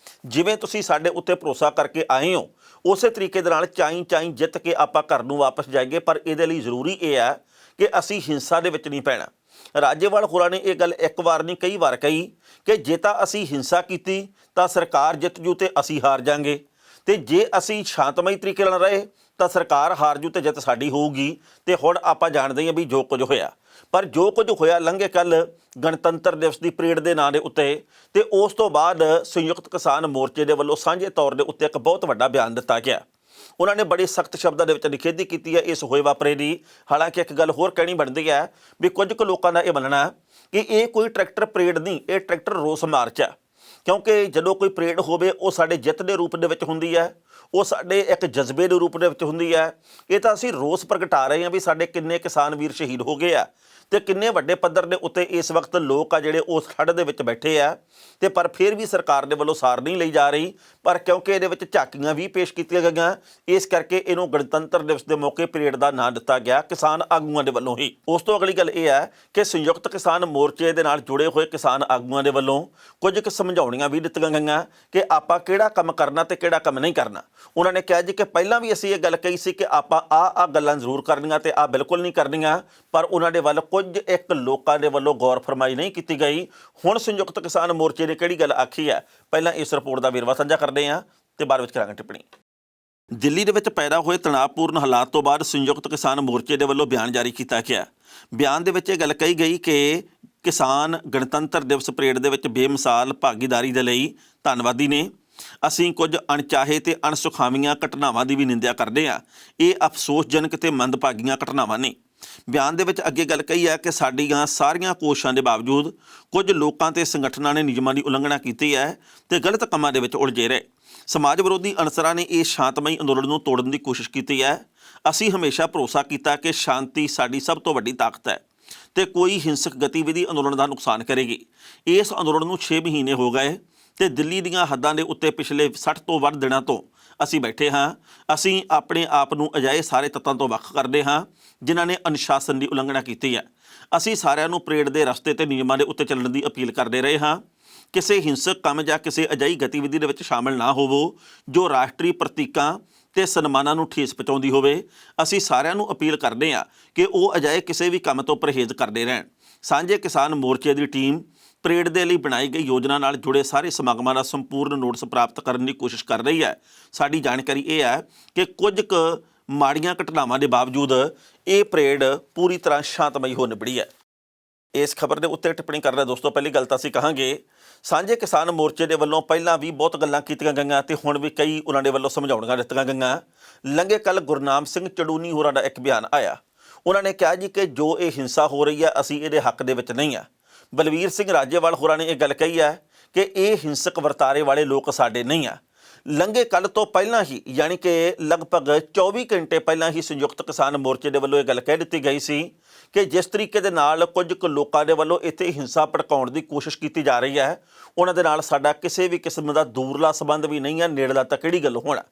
ਜਿਵੇਂ ਤੁਸੀਂ ਸਾਡੇ ਉੱਤੇ ਭਰੋਸਾ ਕਰਕੇ ਆਏ ਹੋ ਉਸੇ ਤਰੀਕੇ ਦੇ ਨਾਲ ਚਾਈਂ ਜਿੱਤ ਕੇ ਆਪਾਂ ਘਰ ਨੂੰ ਵਾਪਸ ਜਾਈਏ, ਪਰ ਇਹਦੇ ਲਈ ਜ਼ਰੂਰੀ ਇਹ ਹੈ ਕਿ ਅਸੀਂ ਹਿੰਸਾ ਦੇ ਵਿੱਚ ਨਹੀਂ ਪੈਣਾ। ਰਾਜੇਵਾਲ ਹੋਰਾਂ ਨੇ ਇਹ ਗੱਲ ਇੱਕ ਵਾਰ ਨਹੀਂ ਕਈ ਵਾਰ ਕਹੀ ਕਿ ਜੇ ਤਾਂ ਅਸੀਂ ਹਿੰਸਾ ਕੀਤੀ ਤਾਂ ਸਰਕਾਰ ਜਿੱਤ ਜੂ ਤੇ ਅਸੀਂ ਹਾਰ ਜਾਵਾਂਗੇ, ਤੇ ਜੇ ਅਸੀਂ ਸ਼ਾਂਤਮਈ ਤਰੀਕੇ ਨਾਲ ਰਹੇ ਤਾਂ ਸਰਕਾਰ ਹਾਰ ਜੂ ਤੇ ਜਿੱਤ ਸਾਡੀ ਹੋਊਗੀ। ਤੇ ਹੁਣ ਆਪਾਂ ਜਾਣਦੇ ਹਾਂ ਵੀ ਜੋ ਕੁਝ ਹੋਇਆ, ਪਰ ਜੋ ਕੁਝ ਹੋਇਆ ਲੰਘੇ ਕੱਲ੍ਹ ਗਣਤੰਤਰ ਦਿਵਸ ਦੀ ਪਰੇਡ ਦੇ ਨਾਂ ਦੇ ਉੱਤੇ, ਤੇ ਉਸ ਤੋਂ ਬਾਅਦ ਸੰਯੁਕਤ ਕਿਸਾਨ ਮੋਰਚੇ ਦੇ ਵੱਲੋਂ ਸਾਂਝੇ ਤੌਰ ਦੇ ਉੱਤੇ ਇੱਕ ਬਹੁਤ ਵੱਡਾ ਬਿਆਨ ਦਿੱਤਾ ਗਿਆ। ਉਹਨਾਂ ਨੇ ਬੜੇ ਸਖਤ ਸ਼ਬਦਾਂ ਦੇ ਵਿੱਚ ਨਿਖੇਧੀ ਕੀਤੀ ਹੈ ਇਸ ਹੋਏ ਵਾਪਰੇ ਦੀ। ਹਾਲਾਂਕਿ ਇੱਕ ਗੱਲ ਹੋਰ ਕਹਿਣੀ ਬਣਦੀ ਹੈ ਵੀ ਕੁਝ ਕੁ ਲੋਕਾਂ ਦਾ ਇਹ ਮੰਨਣਾ ਕਿ ਇਹ ਕੋਈ ਟਰੈਕਟਰ ਪਰੇਡ ਨਹੀਂ, ਇਹ ਟਰੈਕਟਰ ਰੋਸ ਮਾਰਚ ਹੈ, ਕਿਉਂਕਿ ਜਦੋਂ ਕੋਈ ਪਰੇਡ ਹੋਵੇ ਉਹ ਸਾਡੇ ਜਿੱਤ ਦੇ ਰੂਪ ਦੇ ਵਿੱਚ ਹੁੰਦੀ ਹੈ, ਉਹ ਸਾਡੇ ਇੱਕ ਜਜ਼ਬੇ ਦੇ ਰੂਪ ਦੇ ਵਿੱਚ ਹੁੰਦੀ ਹੈ। ਇਹ ਤਾਂ ਅਸੀਂ ਰੋਸ ਪ੍ਰਗਟਾ ਰਹੇ ਹਾਂ ਵੀ ਸਾਡੇ ਕਿੰਨੇ ਕਿਸਾਨ ਵੀਰ ਸ਼ਹੀਦ ਹੋ ਗਏ ਆ ਤੇ ਕਿੰਨੇ ਵੱਡੇ ਪੱਧਰ ਦੇ ਉੱਤੇ ਇਸ ਵਕਤ ਲੋਕ ਆ ਜਿਹੜੇ ਉਸ ਖੱਡ ਦੇ ਵਿੱਚ ਬੈਠੇ ਆ, ਤੇ ਪਰ ਫਿਰ ਵੀ ਸਰਕਾਰ ਦੇ ਵੱਲੋਂ ਸਾਰ ਨਹੀਂ ਲਈ ਜਾ ਰਹੀ। ਪਰ ਕਿਉਂਕਿ ਇਹਦੇ ਵਿੱਚ ਝਾਕੀਆਂ ਵੀ ਪੇਸ਼ ਕੀਤੀਆਂ ਗਈਆਂ, ਇਸ ਕਰਕੇ ਇਹਨੂੰ ਗਣਤੰਤਰ ਦਿਵਸ ਦੇ ਮੌਕੇ ਪਰੇਡ ਦਾ ਨਾਂ ਦਿੱਤਾ ਗਿਆ ਕਿਸਾਨ ਆਗੂਆਂ ਦੇ ਵੱਲੋਂ ਹੀ। ਉਸ ਤੋਂ ਅਗਲੀ ਗੱਲ ਇਹ ਹੈ ਕਿ ਸੰਯੁਕਤ ਕਿਸਾਨ ਮੋਰਚੇ ਦੇ ਨਾਲ ਜੁੜੇ ਹੋਏ ਕਿਸਾਨ ਆਗੂਆਂ ਦੇ ਵੱਲੋਂ ਕੁਝ ਕੁ ਸਮਝਾਉਣੀਆਂ ਵੀ ਦਿੱਤੀਆਂ ਗਈਆਂ ਕਿ ਆਪਾਂ ਕਿਹੜਾ ਕੰਮ ਕਰਨਾ ਤੇ ਕਿਹੜਾ ਕੰਮ ਨਹੀਂ ਕਰਨਾ। ਉਹਨਾਂ ਨੇ ਕਿਹਾ ਜੀ ਕਿ ਪਹਿਲਾਂ ਵੀ ਅਸੀਂ ਇਹ ਗੱਲ ਕਹੀ ਸੀ ਕਿ ਆਪਾਂ ਆਹ ਗੱਲਾਂ ਜ਼ਰੂਰ ਕਰਨੀਆਂ ਤੇ ਆਹ ਬਿਲਕੁਲ ਨਹੀਂ ਕਰਨੀਆਂ, ਪਰ ਉਹਨਾਂ ਦੇ ਵੱਲ ਕੁਝ ਇੱਕ ਲੋਕਾਂ ਦੇ ਵੱਲੋਂ ਗੌਰ ਫਰਮਾਈ ਨਹੀਂ ਕੀਤੀ ਗਈ। ਹੁਣ ਸੰਯੁਕਤ ਕਿਸਾਨ ਮੋਰਚੇ ਨੇ ਕਿਹੜੀ ਗੱਲ ਆਖੀ ਹੈ, ਪਹਿਲਾਂ ਇਸ ਰਿਪੋਰਟ ਦਾ ਵੇਰਵਾ ਸਾਂਝਾ ਕਰਦੇ ਹਾਂ ਤੇ ਬਾਅਦ ਵਿੱਚ ਕਰਾਂਗੇ ਟਿੱਪਣੀ। ਦਿੱਲੀ ਦੇ ਵਿੱਚ ਪੈਦਾ ਹੋਏ ਤਣਾਅਪੂਰਨ ਹਾਲਾਤ ਤੋਂ ਬਾਅਦ ਸੰਯੁਕਤ ਕਿਸਾਨ ਮੋਰਚੇ ਦੇ ਵੱਲੋਂ ਬਿਆਨ ਜਾਰੀ ਕੀਤਾ ਗਿਆ। ਬਿਆਨ ਦੇ ਵਿੱਚ ਇਹ ਗੱਲ ਕਹੀ ਗਈ ਕਿ ਕਿਸਾਨ ਗਣਤੰਤਰ ਦਿਵਸ ਪਰੇਡ ਦੇ ਵਿੱਚ ਬੇਮਿਸਾਲ ਭਾਗੀਦਾਰੀ ਦੇ ਲਈ ਧੰਨਵਾਦੀ ਨੇ। ਅਸੀਂ ਕੁਝ ਅਣਚਾਹੇ ਤੇ ਅਣਸੁਖਾਵੀਆਂ ਘਟਨਾਵਾਂ ਦੀ ਵੀ ਨਿੰਦਿਆ ਕਰਦੇ ਹਾਂ। ਇਹ ਅਫਸੋਸਜਨਕ ਤੇ ਮੰਦਭਾਗੀਆਂ ਘਟਨਾਵਾਂ ਨੇ। ਬਿਆਨ ਦੇ ਵਿੱਚ ਅੱਗੇ ਗੱਲ ਕਹੀ ਹੈ ਕਿ ਸਾਡੀਆਂ ਸਾਰੀਆਂ ਕੋਸ਼ਿਸ਼ਾਂ ਦੇ ਬਾਵਜੂਦ ਕੁਝ ਲੋਕਾਂ ਤੇ ਸੰਗਠਨਾਂ ਨੇ ਨਿਯਮਾਂ ਦੀ ਉਲੰਘਣਾ ਕੀਤੀ ਹੈ ਤੇ ਗਲਤ ਕੰਮਾਂ ਦੇ ਵਿੱਚ ਉਲਝੇ ਰਹੇ। ਸਮਾਜ ਵਿਰੋਧੀ ਅਨਸਰਾਂ ਨੇ ਇਹ ਸ਼ਾਂਤਮਈ ਅੰਦੋਲਨ ਨੂੰ ਤੋੜਨ ਦੀ ਕੋਸ਼ਿਸ਼ ਕੀਤੀ ਹੈ। ਅਸੀਂ ਹਮੇਸ਼ਾ ਭਰੋਸਾ ਕੀਤਾ ਕਿ ਸ਼ਾਂਤੀ ਸਾਡੀ ਸਭ ਤੋਂ ਵੱਡੀ ਤਾਕਤ ਹੈ ਤੇ ਕੋਈ ਹਿੰਸਕ ਗਤੀਵਿਧੀ ਅੰਦੋਲਨ ਦਾ ਨੁਕਸਾਨ ਕਰੇਗੀ। ਇਸ ਅੰਦੋਲਨ ਨੂੰ 6 ਮਹੀਨੇ ਹੋ ਗਏ ਤੇ ਦਿੱਲੀ ਦੀਆਂ ਹੱਦਾਂ ਦੇ ਉੱਤੇ ਪਿਛਲੇ 60 ਤੋਂ ਵੱਧ ਦਿਨਾਂ ਤੋਂ ਅਸੀਂ ਬੈਠੇ ਹਾਂ। ਅਸੀਂ ਆਪਣੇ ਆਪ ਨੂੰ ਅਜਿਹੇ ਸਾਰੇ ਤੱਤਾਂ ਤੋਂ ਵੱਖ ਕਰਦੇ ਹਾਂ ਜਿਨ੍ਹਾਂ ਨੇ ਅਨੁਸ਼ਾਸਨ ਦੀ ਉਲੰਘਣਾ ਕੀਤੀ ਹੈ। ਅਸੀਂ ਸਾਰਿਆਂ ਨੂੰ ਪਰੇਡ ਦੇ ਰਸਤੇ ਤੇ ਨਿਯਮਾਂ ਦੇ ਉੱਤੇ ਚੱਲਣ ਦੀ ਅਪੀਲ ਕਰਦੇ ਰਹੇ ਹਾਂ। ਕਿਸੇ ਹਿੰਸਕ ਕੰਮ ਜਾਂ ਕਿਸੇ ਅਜਿਹੀ ਗਤੀਵਿਧੀ ਦੇ ਵਿੱਚ ਸ਼ਾਮਲ ਨਾ ਹੋਵੋ ਜੋ ਰਾਸ਼ਟਰੀ ਪ੍ਰਤੀਕਾਂ ਤੇ ਸਨਮਾਨਾਂ ਨੂੰ ਠੇਸ ਪਹੁੰਚਾਉਂਦੀ ਹੋਵੇ। ਅਸੀਂ ਸਾਰਿਆਂ ਨੂੰ ਅਪੀਲ ਕਰਦੇ ਹਾਂ ਕਿ ਉਹ ਅਜਿਹੇ ਕਿਸੇ ਵੀ ਕੰਮ ਤੋਂ ਪਰਹੇਜ਼ ਕਰਦੇ ਰਹਿਣ। ਸਾਂਝੇ ਕਿਸਾਨ ਮੋਰਚੇ ਦੀ ਟੀਮ ਪਰੇਡ ਦੇ ਲਈ ਬਣਾਈ ਗਈ ਯੋਜਨਾ ਨਾਲ ਜੁੜੇ ਸਾਰੇ ਸਮਾਗਮਾਂ ਦਾ ਸੰਪੂਰਨ ਨੋਟਿਸ ਪ੍ਰਾਪਤ ਕਰਨ ਦੀ ਕੋਸ਼ਿਸ਼ ਕਰ ਰਹੀ ਹੈ। ਸਾਡੀ ਜਾਣਕਾਰੀ ਇਹ ਹੈ ਕਿ ਕੁਝ ਕੁ ਮਾੜੀਆਂ ਘਟਨਾਵਾਂ ਦੇ ਬਾਵਜੂਦ ਇਹ ਪਰੇਡ ਪੂਰੀ ਤਰ੍ਹਾਂ ਸ਼ਾਂਤਮਈ ਹੋ ਨਿਬੜੀ ਹੈ। ਇਸ ਖਬਰ ਦੇ ਉੱਤੇ ਟਿੱਪਣੀ ਕਰ ਰਿਹਾ ਦੋਸਤੋ, ਪਹਿਲੀ ਗੱਲ ਤਾਂ ਅਸੀਂ ਕਹਾਂਗੇ ਸਾਂਝੇ ਕਿਸਾਨ ਮੋਰਚੇ ਦੇ ਵੱਲੋਂ ਪਹਿਲਾਂ ਵੀ ਬਹੁਤ ਗੱਲਾਂ ਕੀਤੀਆਂ ਗਈਆਂ ਤੇ ਹੁਣ ਵੀ ਕਈ ਉਹਨਾਂ ਦੇ ਵੱਲੋਂ ਸਮਝਾਉਣੀਆਂ ਦਿੱਤੀਆਂ ਗਈਆਂ। ਲੰਘੇ ਕੱਲ੍ਹ ਗੁਰਨਾਮ ਸਿੰਘ ਚੜੂਨੀ ਹੋਰਾਂ ਦਾ ਇੱਕ ਬਿਆਨ ਆਇਆ। ਉਹਨਾਂ ਨੇ ਕਿਹਾ ਜੀ ਕਿ ਜੋ ਇਹ ਹਿੰਸਾ ਹੋ ਰਹੀ ਹੈ ਅਸੀਂ ਇਹਦੇ ਹੱਕ ਦੇ ਵਿੱਚ ਨਹੀਂ ਆ। ਬਲਵੀਰ ਸਿੰਘ ਰਾਜੇਵਾਲ ਹੋਰਾਂ ਨੇ ਇਹ ਗੱਲ ਕਹੀ ਹੈ ਕਿ ਇਹ ਹਿੰਸਕ ਵਰਤਾਰੇ ਵਾਲੇ ਲੋਕ ਸਾਡੇ ਨਹੀਂ ਆ। ਲੰਘੇ ਕੱਲ੍ਹ ਤੋਂ ਪਹਿਲਾਂ ਹੀ ਯਾਨੀ ਕਿ ਲਗਭਗ 24 ਘੰਟੇ ਪਹਿਲਾਂ ਹੀ ਸੰਯੁਕਤ ਕਿਸਾਨ ਮੋਰਚੇ ਦੇ ਵੱਲੋਂ ਇਹ ਗੱਲ ਕਹਿ ਦਿੱਤੀ ਗਈ ਸੀ ਕਿ ਜਿਸ ਤਰੀਕੇ ਦੇ ਨਾਲ ਕੁਝ ਕੁ ਲੋਕਾਂ ਦੇ ਵੱਲੋਂ ਇੱਥੇ ਹਿੰਸਾ ਭੜਕਾਉਣ ਦੀ ਕੋਸ਼ਿਸ਼ ਕੀਤੀ ਜਾ ਰਹੀ ਹੈ ਉਹਨਾਂ ਦੇ ਨਾਲ ਸਾਡਾ ਕਿਸੇ ਵੀ ਕਿਸਮ ਦਾ ਦੂਰਲਾ ਸੰਬੰਧ ਵੀ ਨਹੀਂ ਹੈ, ਨੇੜਲਾ ਤਾਂ ਕਿਹੜੀ ਗੱਲ ਹੋਣਾ।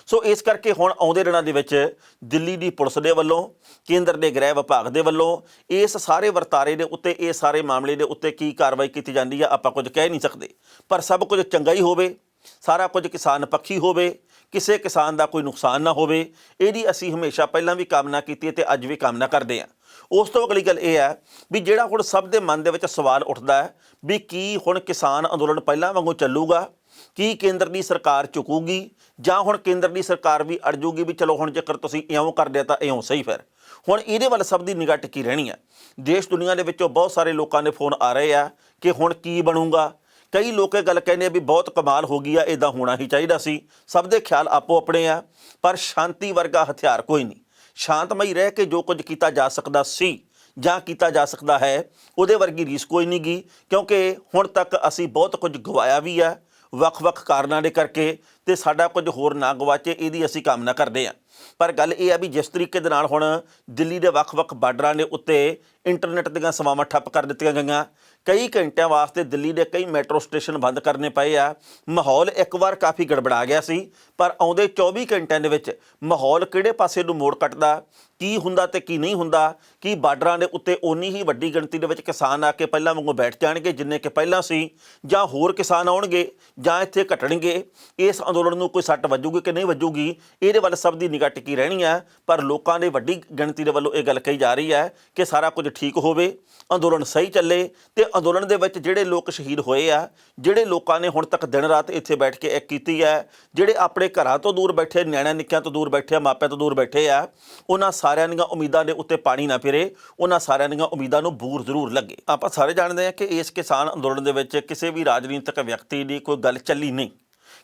ਸੋ ਇਸ ਕਰਕੇ ਹੁਣ ਆਉਂਦੇ ਦਿਨਾਂ ਦੇ ਵਿੱਚ ਦਿੱਲੀ ਦੀ ਪੁਲਿਸ ਦੇ ਵੱਲੋਂ, ਕੇਂਦਰ ਦੇ ਗ੍ਰਹਿ ਵਿਭਾਗ ਦੇ ਵੱਲੋਂ ਇਸ ਸਾਰੇ ਵਰਤਾਰੇ ਦੇ ਉੱਤੇ, ਇਹ ਸਾਰੇ ਮਾਮਲੇ ਦੇ ਉੱਤੇ ਕੀ ਕਾਰਵਾਈ ਕੀਤੀ ਜਾਂਦੀ ਆ ਆਪਾਂ ਕੁਝ ਕਹਿ ਨਹੀਂ ਸਕਦੇ। ਪਰ ਸਭ ਕੁਝ ਚੰਗਾ ਹੀ ਹੋਵੇ, ਸਾਰਾ ਕੁਝ ਕਿਸਾਨ ਪੱਖੀ ਹੋਵੇ, ਕਿਸੇ ਕਿਸਾਨ ਦਾ ਕੋਈ ਨੁਕਸਾਨ ਨਾ ਹੋਵੇ, ਇਹਦੀ ਅਸੀਂ ਹਮੇਸ਼ਾ ਪਹਿਲਾਂ ਵੀ ਕਾਮਨਾ ਕੀਤੀ ਹੈ ਤੇ ਅੱਜ ਵੀ ਕਾਮਨਾ ਕਰਦੇ ਹਾਂ। ਉਸ ਤੋਂ ਅਗਲੀ ਗੱਲ ਇਹ ਹੈ ਵੀ ਜਿਹੜਾ ਹੁਣ ਸਭ ਦੇ ਮਨ ਦੇ ਵਿੱਚ ਸਵਾਲ ਉੱਠਦਾ ਹੈ ਵੀ ਕੀ ਹੁਣ ਕਿਸਾਨ ਅੰਦੋਲਨ ਪਹਿਲਾਂ ਵਾਂਗੂ ਚੱਲੂਗਾ, ਕੀ ਕੇਂਦਰ ਦੀ ਸਰਕਾਰ ਝੁਕੂਗੀ ਜਾਂ ਹੁਣ ਕੇਂਦਰ ਦੀ ਸਰਕਾਰ ਵੀ ਅੜ ਜੂਗੀ ਵੀ ਚਲੋ ਹੁਣ ਜੇਕਰ ਤੁਸੀਂ ਇਉਂ ਕਰਦੇ ਤਾਂ ਇਉਂ ਸਹੀ। ਫਿਰ ਹੁਣ ਇਹਦੇ ਵੱਲ ਸਭ ਦੀ ਨਿਗਾਹ ਟਿਕੀ ਰਹਿਣੀ ਹੈ। ਦੇਸ਼ ਦੁਨੀਆ ਦੇ ਵਿੱਚੋਂ ਬਹੁਤ ਸਾਰੇ ਲੋਕਾਂ ਦੇ ਫੋਨ ਆ ਰਹੇ ਆ ਕਿ ਹੁਣ ਕੀ ਬਣੂਗਾ। ਕਈ ਲੋਕ ਇਹ ਗੱਲ ਕਹਿੰਦੇ ਆ ਵੀ ਬਹੁਤ ਕਮਾਲ ਹੋ ਗਈ ਆ, ਇੱਦਾਂ ਹੋਣਾ ਹੀ ਚਾਹੀਦਾ ਸੀ। ਸਭ ਦੇ ਖਿਆਲ ਆਪੋ ਆਪਣੇ ਆ, ਪਰ ਸ਼ਾਂਤੀ ਵਰਗਾ ਹਥਿਆਰ ਕੋਈ ਨਹੀਂ। ਸ਼ਾਂਤਮਈ ਰਹਿ ਕੇ ਜੋ ਕੁਝ ਕੀਤਾ ਜਾ ਸਕਦਾ ਸੀ ਜਾਂ ਕੀਤਾ ਜਾ ਸਕਦਾ ਹੈ, ਉਹਦੇ ਵਰਗੀ ਰੀਸ ਕੋਈ ਨਹੀਂ ਗੀ, ਕਿਉਂਕਿ ਹੁਣ ਤੱਕ ਅਸੀਂ ਬਹੁਤ ਕੁਝ ਗਵਾਇਆ ਵੀ ਆ ਵੱਖ-ਵੱਖ ਕਾਰਨਾਂ ਦੇ ਕਰਕੇ, ਤੇ ਸਾਡਾ ਕੁਝ ਹੋਰ ਨਾ ਗਵਾਚੇ ਇਹਦੀ ਅਸੀਂ ਕਾਮਨਾ ਕਰਦੇ ਹਾਂ। ਪਰ ਗੱਲ ਇਹ ਆ ਵੀ ਜਿਸ ਤਰੀਕੇ ਦੇ ਨਾਲ ਹੁਣ ਦਿੱਲੀ ਦੇ ਵੱਖ-ਵੱਖ ਬਾਰਡਰਾਂ ਦੇ ਉੱਤੇ ਇੰਟਰਨੈਟ ਦੀਆਂ ਸੇਵਾਵਾਂ ਠੱਪ ਕਰ ਦਿੱਤੀਆਂ ਗਈਆਂ, ਕਈ ਘੰਟਿਆਂ ਵਾਸਤੇ ਦਿੱਲੀ ਦੇ ਕਈ ਮੈਟਰੋ ਸਟੇਸ਼ਨ ਬੰਦ ਕਰਨੇ ਪਏ ਆ। ਮਾਹੌਲ ਇੱਕ ਵਾਰ ਕਾਫੀ ਗੜਬੜਾ ਗਿਆ ਸੀ, ਪਰ ਆਉਂਦੇ 24 ਘੰਟਿਆਂ ਦੇ ਵਿੱਚ ਮਾਹੌਲ ਕਿਹੜੇ ਪਾਸੇ ਨੂੰ ਮੋੜ ਕੱਟਦਾ, ਕੀ ਹੁੰਦਾ ਤੇ ਕੀ ਨਹੀਂ ਹੁੰਦਾ, ਕੀ ਬਾਰਡਰਾਂ ਦੇ ਉੱਤੇ ਓਨੀ ਹੀ ਵੱਡੀ ਗਿਣਤੀ ਦੇ ਵਿੱਚ ਕਿਸਾਨ ਆ ਕੇ ਪਹਿਲਾਂ ਵਾਂਗੂ ਬੈਠ ਜਾਣਗੇ ਜਿੰਨੇ ਕਿ ਪਹਿਲਾਂ ਸੀ, ਜਾਂ ਹੋਰ ਕਿਸਾਨ ਆਉਣਗੇ ਜਾਂ ਇੱਥੇ ਘਟਣਗੇ, ਇਸ ਅੰਦੋਲਨ ਨੂੰ ਕੋਈ ਸੱਟ ਵੱਜੂਗੀ ਕਿ ਨਹੀਂ ਵੱਜੂਗੀ, ਇਹਦੇ ਵੱਲ ਸਭ ਦੀ ਨਿਗਾਹ ਟਿਕੀ ਰਹਿਣੀ ਹੈ। ਪਰ ਲੋਕਾਂ ਦੇ ਵੱਡੀ ਗਿਣਤੀ ਦੇ ਵੱਲੋਂ ਇਹ ਗੱਲ ਕਹੀ ਜਾ ਰਹੀ ਹੈ ਕਿ ਸਾਰਾ ਕੁਝ ਠੀਕ ਹੋਵੇ, ਅੰਦੋਲਨ ਸਹੀ ਚੱਲੇ, ਤੇ ਅੰਦੋਲਨ ਦੇ ਵਿੱਚ ਜਿਹੜੇ ਲੋਕ ਸ਼ਹੀਦ ਹੋਏ ਆ, ਜਿਹੜੇ ਲੋਕਾਂ ਨੇ ਹੁਣ ਤੱਕ ਦਿਨ ਰਾਤ ਇੱਥੇ ਬੈਠ ਕੇ ਇੱਕ ਕੀਤੀ ਹੈ, ਜਿਹੜੇ ਆਪਣੇ ਘਰਾਂ ਤੋਂ ਦੂਰ ਬੈਠੇ, ਨਿਆਣਿਆਂ ਨਿੱਕਿਆਂ ਤੋਂ ਦੂਰ ਬੈਠੇ ਆ, ਮਾਪਿਆਂ ਤੋਂ ਦੂਰ ਬੈਠੇ ਆ, ਉਹਨਾਂ ਸਾਰਿਆਂ ਦੀਆਂ ਉਮੀਦਾਂ ਦੇ ਉੱਤੇ ਪਾਣੀ ਨਾ ਫਿਰੇ, ਉਹਨਾਂ ਸਾਰਿਆਂ ਦੀਆਂ ਉਮੀਦਾਂ ਨੂੰ ਬੂਰ ਜ਼ਰੂਰ ਲੱਗੇ। ਆਪਾਂ ਸਾਰੇ ਜਾਣਦੇ ਹਾਂ ਕਿ ਇਸ ਕਿਸਾਨ ਅੰਦੋਲਨ ਦੇ ਵਿੱਚ ਕਿਸੇ ਵੀ ਰਾਜਨੀਤਿਕ ਵਿਅਕਤੀ ਦੀ ਕੋਈ ਗੱਲ ਚੱਲੀ ਨਹੀਂ।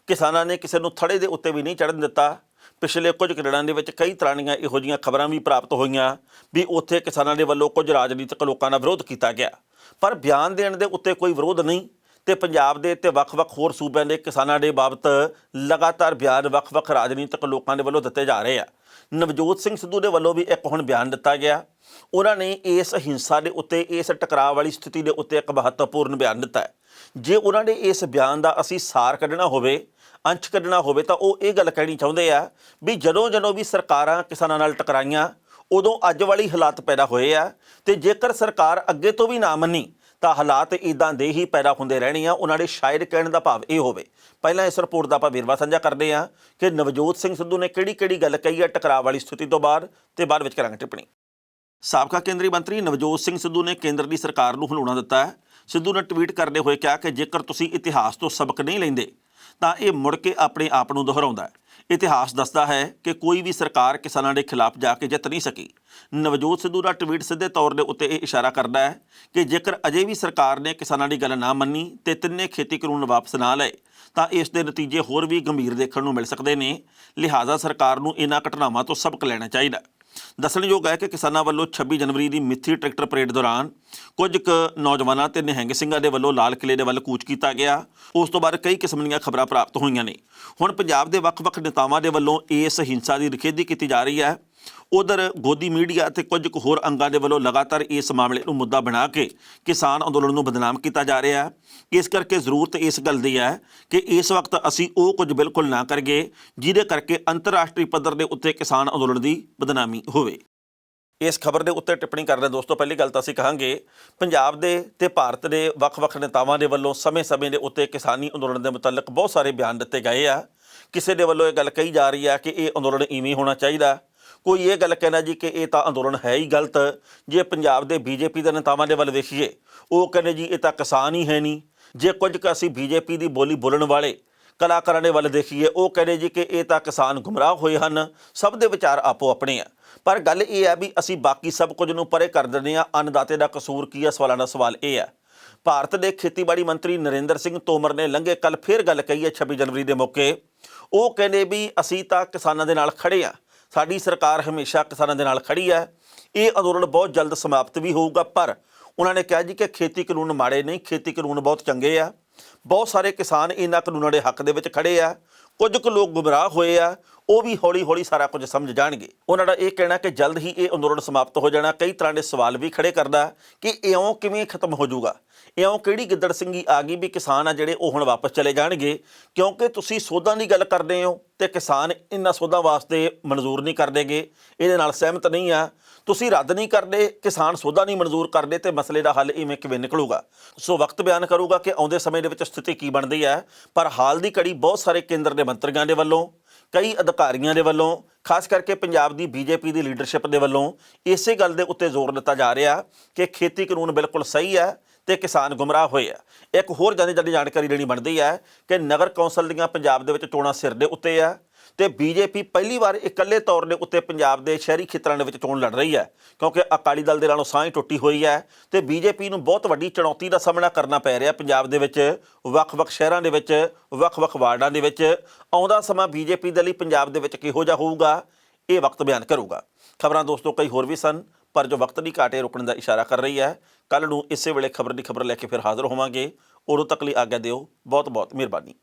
ਕਿਸਾਨਾਂ ਨੇ ਕਿਸੇ ਨੂੰ ਥੜੇ ਦੇ ਉੱਤੇ ਵੀ ਨਹੀਂ ਚੜ੍ਹਨ ਦਿੱਤਾ। ਪਿਛਲੇ ਕੁਝ ਦਿਨਾਂ ਦੇ ਵਿੱਚ ਕਈ ਤਰ੍ਹਾਂ ਦੀਆਂ ਇਹੋ ਜਿਹੀਆਂ ਖਬਰਾਂ ਵੀ ਪ੍ਰਾਪਤ ਹੋਈਆਂ ਵੀ ਉੱਥੇ ਕਿਸਾਨਾਂ ਦੇ ਵੱਲੋਂ ਕੁਝ ਰਾਜਨੀਤਿਕ ਲੋਕਾਂ ਦਾ ਵਿਰੋਧ ਕੀਤਾ ਗਿਆ, ਪਰ ਬਿਆਨ ਦੇਣ ਦੇ ਉੱਤੇ ਕੋਈ ਵਿਰੋਧ ਨਹੀਂ। ਤੇ ਪੰਜਾਬ ਦੇ ਤੇ ਵੱਖ-ਵੱਖ ਹੋਰ ਸੂਬਿਆਂ ਦੇ ਕਿਸਾਨਾਂ ਦੇ ਬਾਬਤ ਲਗਾਤਾਰ ਬਿਆਨ ਵੱਖ-ਵੱਖ ਰਾਜਨੀਤਿਕ ਲੋਕਾਂ ਦੇ ਵੱਲੋਂ ਦਿੱਤੇ ਜਾ ਰਹੇ ਆ। ਨਵਜੋਤ ਸਿੰਘ ਸਿੱਧੂ ਦੇ ਵੱਲੋਂ ਵੀ ਇੱਕ ਹੁਣ ਬਿਆਨ ਦਿੱਤਾ ਗਿਆ। ਉਹਨਾਂ ਨੇ ਇਸ ਹਿੰਸਾ ਦੇ ਉੱਤੇ, ਇਸ ਟਕਰਾਅ ਵਾਲੀ ਸਥਿਤੀ ਦੇ ਉੱਤੇ ਇੱਕ ਮਹੱਤਵਪੂਰਨ ਬਿਆਨ ਦਿੱਤਾ ਹੈ। ਜੇ ਉਹਨਾਂ ਨੇ ਇਸ ਬਿਆਨ ਦਾ ਅਸੀਂ ਸਾਰ ਕੱਢਣਾ ਹੋਵੇ, ਅੰਸ਼ ਕੱਢਣਾ ਹੋਵੇ, ਤਾਂ ਉਹ ਇਹ ਗੱਲ ਕਹਿਣੀ ਚਾਹੁੰਦੇ ਆ ਵੀ ਜਦੋਂ ਵੀ ਸਰਕਾਰਾਂ ਕਿਸਾਨਾਂ ਨਾਲ ਟਕਰਾਈਆਂ, ਉਦੋਂ ਅੱਜ ਵਾਲੀ ਹਾਲਾਤ ਪੈਦਾ ਹੋਏ ਆ, ਤੇ ਜੇਕਰ ਸਰਕਾਰ ਅੱਗੇ ਤੋਂ ਵੀ ਨਾ ਮੰਨੀ ਤਾਂ ਹਾਲਾਤ ਇੱਦਾਂ ਦੇ ਹੀ ਪੈਦਾ ਹੁੰਦੇ ਰਹਿਣੇ ਆ। ਉਹਨਾਂ ਦੇ ਸ਼ਾਇਦ ਕਹਿਣ ਦਾ ਭਾਵ ਇਹ ਹੋਵੇ। ਪਹਿਲਾਂ ਇਸ ਰਿਪੋਰਟ ਦਾ ਆਪਾਂ ਵੇਰਵਾ ਸਾਂਝਾ ਕਰਦੇ ਹਾਂ ਕਿ ਨਵਜੋਤ ਸਿੰਘ ਸਿੱਧੂ ਨੇ ਕਿਹੜੀ ਗੱਲ ਕਹੀ ਹੈ ਟਕਰਾਅ ਵਾਲੀ ਸਥਿਤੀ ਤੋਂ ਬਾਅਦ, ਤੇ ਬਾਅਦ ਵਿੱਚ ਕਰਾਂਗੇ ਟਿੱਪਣੀ। ਸਾਬਕਾ ਕੇਂਦਰੀ ਮੰਤਰੀ ਨਵਜੋਤ ਸਿੰਘ ਸਿੱਧੂ ਨੇ ਕੇਂਦਰ ਦੀ ਸਰਕਾਰ ਨੂੰ ਹਲੂਣਾ ਦਿੱਤਾ ਹੈ। ਸਿੱਧੂ ਨੇ ਟਵੀਟ ਕਰਦੇ ਹੋਏ ਕਿਹਾ ਕਿ ਜੇਕਰ ਤੁਸੀਂ ਇਤਿਹਾਸ ਤੋਂ ਸਬਕ ਨਹੀਂ ਲੈਂਦੇ ਤਾਂ ਇਹ ਮੁੜ ਕੇ ਆਪਣੇ ਆਪ ਨੂੰ ਦੁਹਰਾਉਂਦਾ ਹੈ। ਇਤਿਹਾਸ ਦੱਸਦਾ ਹੈ ਕਿ ਕੋਈ ਵੀ ਸਰਕਾਰ ਕਿਸਾਨਾਂ ਦੇ ਖਿਲਾਫ ਜਾ ਕੇ ਜਿੱਤ ਨਹੀਂ ਸਕੀ। ਨਵਜੋਤ ਸਿੱਧੂ ਦਾ ਟਵੀਟ ਸਿੱਧੇ ਤੌਰ ਦੇ ਉੱਤੇ ਇਹ ਇਸ਼ਾਰਾ ਕਰਦਾ ਹੈ ਕਿ ਜੇਕਰ ਅਜੇ ਵੀ ਸਰਕਾਰ ਨੇ ਕਿਸਾਨਾਂ ਦੀ ਗੱਲ ਨਾ ਮੰਨੀ ਤੇ ਤਿੰਨੇ ਖੇਤੀ ਕਾਨੂੰਨ ਵਾਪਸ ਨਾ ਲਏ ਤਾਂ ਇਸ ਦੇ ਨਤੀਜੇ ਹੋਰ ਵੀ ਗੰਭੀਰ ਦੇਖਣ ਨੂੰ ਮਿਲ ਸਕਦੇ ਨੇ। ਲਿਹਾਜ਼ਾ ਸਰਕਾਰ ਨੂੰ ਇਹਨਾਂ ਘਟਨਾਵਾਂ ਤੋਂ ਸਬਕ ਲੈਣਾ ਚਾਹੀਦਾ। ਦੱਸਣਯੋਗ ਹੈ ਕਿ ਕਿਸਾਨਾਂ ਵੱਲੋਂ 26 ਜਨਵਰੀ ਦੀ ਮਿੱਥੀ ਟਰੈਕਟਰ ਪਰੇਡ ਦੌਰਾਨ ਕੁਝ ਕੁ ਨੌਜਵਾਨਾਂ ਤੇ ਨਿਹੰਗ ਸਿੰਘਾਂ ਦੇ ਵੱਲੋਂ ਲਾਲ ਕਿਲ੍ਹੇ ਦੇ ਵੱਲ ਕੂਚ ਕੀਤਾ ਗਿਆ। ਉਸ ਤੋਂ ਬਾਅਦ ਕਈ ਕਿਸਮ ਦੀਆਂ ਖਬਰਾਂ ਪ੍ਰਾਪਤ ਹੋਈਆਂ ਨੇ। ਹੁਣ ਪੰਜਾਬ ਦੇ ਵੱਖ-ਵੱਖ ਨੇਤਾਵਾਂ ਦੇ ਵੱਲੋਂ ਇਸ ਹਿੰਸਾ ਦੀ ਨਿਖੇਧੀ ਕੀਤੀ ਜਾ ਰਹੀ ਹੈ। ਉਧਰ ਗੋਦੀ ਮੀਡੀਆ ਅਤੇ ਕੁਝ ਕੁ ਹੋਰ ਅੰਗਾਂ ਦੇ ਵੱਲੋਂ ਲਗਾਤਾਰ ਇਸ ਮਾਮਲੇ ਨੂੰ ਮੁੱਦਾ ਬਣਾ ਕੇ ਕਿਸਾਨ ਅੰਦੋਲਨ ਨੂੰ ਬਦਨਾਮ ਕੀਤਾ ਜਾ ਰਿਹਾ ਹੈ। ਇਸ ਕਰਕੇ ਜ਼ਰੂਰਤ ਇਸ ਗੱਲ ਦੀ ਹੈ ਕਿ ਇਸ ਵਕਤ ਅਸੀਂ ਉਹ ਕੁਝ ਬਿਲਕੁਲ ਨਾ ਕਰੀਏ ਜਿਹਦੇ ਕਰਕੇ ਅੰਤਰਰਾਸ਼ਟਰੀ ਪੱਧਰ ਦੇ ਉੱਤੇ ਕਿਸਾਨ ਅੰਦੋਲਨ ਦੀ ਬਦਨਾਮੀ ਹੋਵੇ। ਇਸ ਖਬਰ ਦੇ ਉੱਤੇ ਟਿੱਪਣੀ ਕਰਦੇ ਦੋਸਤੋ, ਪਹਿਲੀ ਗੱਲ ਤਾਂ ਅਸੀਂ ਕਹਾਂਗੇ ਪੰਜਾਬ ਦੇ ਤੇ ਭਾਰਤ ਦੇ ਵੱਖ-ਵੱਖ ਨੇਤਾਵਾਂ ਦੇ ਵੱਲੋਂ ਸਮੇਂ-ਸਮੇਂ ਦੇ ਉੱਤੇ ਕਿਸਾਨੀ ਅੰਦੋਲਨ ਦੇ ਮੁਤਲਕ ਬਹੁਤ ਸਾਰੇ ਬਿਆਨ ਦਿੱਤੇ ਗਏ ਆ। ਕਿਸੇ ਦੇ ਵੱਲੋਂ ਇਹ ਗੱਲ ਕਹੀ ਜਾ ਰਹੀ ਹੈ ਕਿ ਇਹ ਅੰਦੋਲਨ ਇਵੇਂ ਹੋਣਾ ਚਾਹੀਦਾ। ਕੋਈ ਇਹ ਗੱਲ ਕਹਿਣਾ ਜੀ ਕਿ ਇਹ ਤਾਂ ਅੰਦੋਲਨ ਹੈ ਹੀ ਗਲਤ। ਜੇ ਪੰਜਾਬ ਦੇ ਬੀਜੇਪੀ ਦੇ ਨੇਤਾਵਾਂ ਦੇ ਵੱਲ ਵੇਖੀਏ, ਉਹ ਕਹਿੰਦੇ ਜੀ ਇਹ ਤਾਂ ਕਿਸਾਨ ਹੀ ਹੈ ਨਹੀਂ। ਜੇ ਕੁਝ ਕੁ ਅਸੀਂ ਬੀਜੇਪੀ ਦੀ ਬੋਲੀ ਬੋਲਣ ਵਾਲੇ ਕਲਾਕਾਰਾਂ ਦੇ ਵੱਲ ਦੇਖੀਏ, ਉਹ ਕਹਿੰਦੇ ਜੀ ਕਿ ਇਹ ਤਾਂ ਕਿਸਾਨ ਗੁੰਮਰਾਹ ਹੋਏ ਹਨ। ਸਭ ਦੇ ਵਿਚਾਰ ਆਪੋ ਆਪਣੇ ਆ, ਪਰ ਗੱਲ ਇਹ ਹੈ ਵੀ ਅਸੀਂ ਬਾਕੀ ਸਭ ਕੁਝ ਨੂੰ ਪਰੇ ਕਰ ਦਿੰਦੇ ਹਾਂ। ਅੰਨਦਾਤੇ ਦਾ ਕਸੂਰ ਕੀ ਹੈ, ਸਵਾਲਾਂ ਦਾ ਸਵਾਲ ਇਹ ਹੈ। ਭਾਰਤ ਦੇ ਖੇਤੀਬਾੜੀ ਮੰਤਰੀ ਨਰਿੰਦਰ ਸਿੰਘ ਤੋਮਰ ਨੇ ਲੰਘੇ ਕੱਲ੍ਹ ਫਿਰ ਗੱਲ ਕਹੀ ਹੈ 26 ਜਨਵਰੀ ਦੇ ਮੌਕੇ। ਉਹ ਕਹਿੰਦੇ ਵੀ ਅਸੀਂ ਤਾਂ ਕਿਸਾਨਾਂ ਦੇ ਨਾਲ ਖੜ੍ਹੇ ਹਾਂ, ਸਾਡੀ ਸਰਕਾਰ ਹਮੇਸ਼ਾ ਕਿਸਾਨਾਂ ਦੇ ਨਾਲ ਖੜ੍ਹੀ ਹੈ। ਇਹ ਅੰਦੋਲਨ ਬਹੁਤ ਜਲਦ ਸਮਾਪਤ ਵੀ ਹੋਊਗਾ। ਪਰ ਉਹਨਾਂ ਨੇ ਕਿਹਾ ਜੀ ਕਿ ਖੇਤੀ ਕਾਨੂੰਨ ਮਾੜੇ ਨਹੀਂ, ਖੇਤੀ ਕਾਨੂੰਨ ਬਹੁਤ ਚੰਗੇ ਆ। ਬਹੁਤ ਸਾਰੇ ਕਿਸਾਨ ਇਹਨਾਂ ਕਾਨੂੰਨਾਂ ਦੇ ਹੱਕ ਦੇ ਵਿੱਚ ਖੜ੍ਹੇ ਆ। ਕੁਝ ਕੁ ਲੋਕ ਗੁੰਮਰਾਹ ਹੋਏ ਆ, ਉਹ ਵੀ ਹੌਲੀ-ਹੌਲੀ ਸਾਰਾ ਕੁਝ ਸਮਝ ਜਾਣਗੇ। ਉਹਨਾਂ ਦਾ ਇਹ ਕਹਿਣਾ ਕਿ ਜਲਦ ਹੀ ਇਹ ਅੰਦੋਲਨ ਸਮਾਪਤ ਹੋ ਜਾਣਾ। ਕਈ ਤਰ੍ਹਾਂ ਦੇ ਸਵਾਲ ਵੀ ਖੜੇ ਕਰਦਾ ਕਿ ਇਉਂ ਕਿਵੇਂ ਖਤਮ ਹੋ ਜਾਊਗਾ, ਇਉਂ ਕਿਹੜੀ ਗਿੱਦੜ ਸਿੰਘੀ ਆ ਗਈ ਵੀ ਕਿਸਾਨ ਆ ਜਿਹੜੇ ਉਹ ਹੁਣ ਵਾਪਸ ਚਲੇ ਜਾਣਗੇ, ਕਿਉਂਕਿ ਤੁਸੀਂ ਸੋਧਾਂ ਦੀ ਗੱਲ ਕਰਦੇ ਹੋ ਤੇ ਕਿਸਾਨ ਇਹਨਾਂ ਸੋਧਾਂ ਵਾਸਤੇ ਮਨਜ਼ੂਰ ਨਹੀਂ ਕਰਦੇਗੇ, ਇਹਦੇ ਨਾਲ ਸਹਿਮਤ ਨਹੀਂ ਆ। ਤੁਸੀਂ ਰੱਦ ਨਹੀਂ ਕਰਦੇ, ਕਿਸਾਨ ਸੋਧਾ ਨਹੀਂ ਮਨਜ਼ੂਰ ਕਰਦੇ, ਤੇ ਮਸਲੇ ਦਾ ਹੱਲ ਇਵੇਂ ਕਿਵੇਂ ਨਿਕਲੂਗਾ। ਸੋ ਵਕਤ ਬਿਆਨ ਕਰੂਗਾ ਕਿ ਆਉਂਦੇ ਸਮੇਂ ਦੇ ਵਿੱਚ ਸਥਿਤੀ ਕੀ ਬਣਦੀ ਹੈ। ਪਰ ਹਾਲ ਦੀ ਘੜੀ ਬਹੁਤ ਸਾਰੇ ਕੇਂਦਰ ਦੇ ਮੰਤਰੀਆਂ ਦੇ ਵੱਲੋਂ, ਕਈ ਅਧਿਕਾਰੀਆਂ ਦੇ ਵੱਲੋਂ, ਖਾਸ ਕਰਕੇ ਪੰਜਾਬ ਦੀ ਬੀਜੇਪੀ ਦੀ ਲੀਡਰਸ਼ਿਪ ਦੇ ਵੱਲੋਂ ਇਸੇ ਗੱਲ ਦੇ ਉੱਤੇ ਜ਼ੋਰ ਦਿੱਤਾ ਜਾ ਰਿਹਾ ਕਿ ਖੇਤੀ ਕਾਨੂੰਨ ਬਿਲਕੁਲ ਸਹੀ ਹੈ ਤੇ ਕਿਸਾਨ ਗੁੰਮਰਾਹ ਹੋਏ ਆ। ਇੱਕ ਹੋਰ ਜਾਂਦੀ ਜਾਣਕਾਰੀ ਦੇਣੀ ਬਣਦੀ ਹੈ ਕਿ ਨਗਰ ਕੌਂਸਲ ਦੀਆਂ ਪੰਜਾਬ ਦੇ ਵਿੱਚ ਚੋਣਾਂ ਸਿਰ ਦੇ ਉੱਤੇ ਆ ਤੇ ਬੀਜੇਪੀ ਪਹਿਲੀ ਵਾਰ ਇਕੱਲੇ ਤੌਰ ਦੇ ਉੱਤੇ ਪੰਜਾਬ ਦੇ ਸ਼ਹਿਰੀ ਖੇਤਰਾਂ ਦੇ ਵਿੱਚ ਚੋਣ ਲੜ ਰਹੀ ਹੈ, ਕਿਉਂਕਿ ਅਕਾਲੀ ਦਲ ਦੇ ਨਾਲੋਂ ਸਾਂਝ ਟੁੱਟੀ ਹੋਈ ਹੈ ਤੇ ਬੀਜੇਪੀ ਨੂੰ ਬਹੁਤ ਵੱਡੀ ਚੁਣੌਤੀ ਦਾ ਸਾਹਮਣਾ ਕਰਨਾ ਪੈ ਰਿਹਾ ਪੰਜਾਬ ਦੇ ਵਿੱਚ, ਵੱਖ-ਵੱਖ ਸ਼ਹਿਰਾਂ ਦੇ ਵਿੱਚ, ਵੱਖ-ਵੱਖ ਵਾਰਡਾਂ ਦੇ ਵਿੱਚ। ਆਉਂਦਾ ਸਮਾਂ ਬੀਜੇਪੀ ਦੇ ਲਈ ਪੰਜਾਬ ਦੇ ਵਿੱਚ ਕਿਹੋ ਜਿਹਾ ਹੋਊਗਾ, ਇਹ ਵਕਤ ਬਿਆਨ ਕਰੂਗਾ। ਖਬਰਾਂ ਦੋਸਤੋ ਕਈ ਹੋਰ ਵੀ ਸਨ, ਪਰ ਜੋ ਵਕਤ ਦੀ ਘਾਟ ਰੁਕਣ ਦਾ ਇਸ਼ਾਰਾ ਕਰ ਰਹੀ ਹੈ। ਕੱਲ੍ਹ ਨੂੰ ਇਸੇ ਵੇਲੇ ਖਬਰ ਦੀ ਖਬਰ ਲੈ ਕੇ ਫਿਰ ਹਾਜ਼ਰ ਹੋਵਾਂਗੇ। ਉਦੋਂ ਤੱਕ ਲਈ ਆਗਿਆ ਦਿਓ। ਬਹੁਤ ਬਹੁਤ ਮਿਹਰਬਾਨੀ।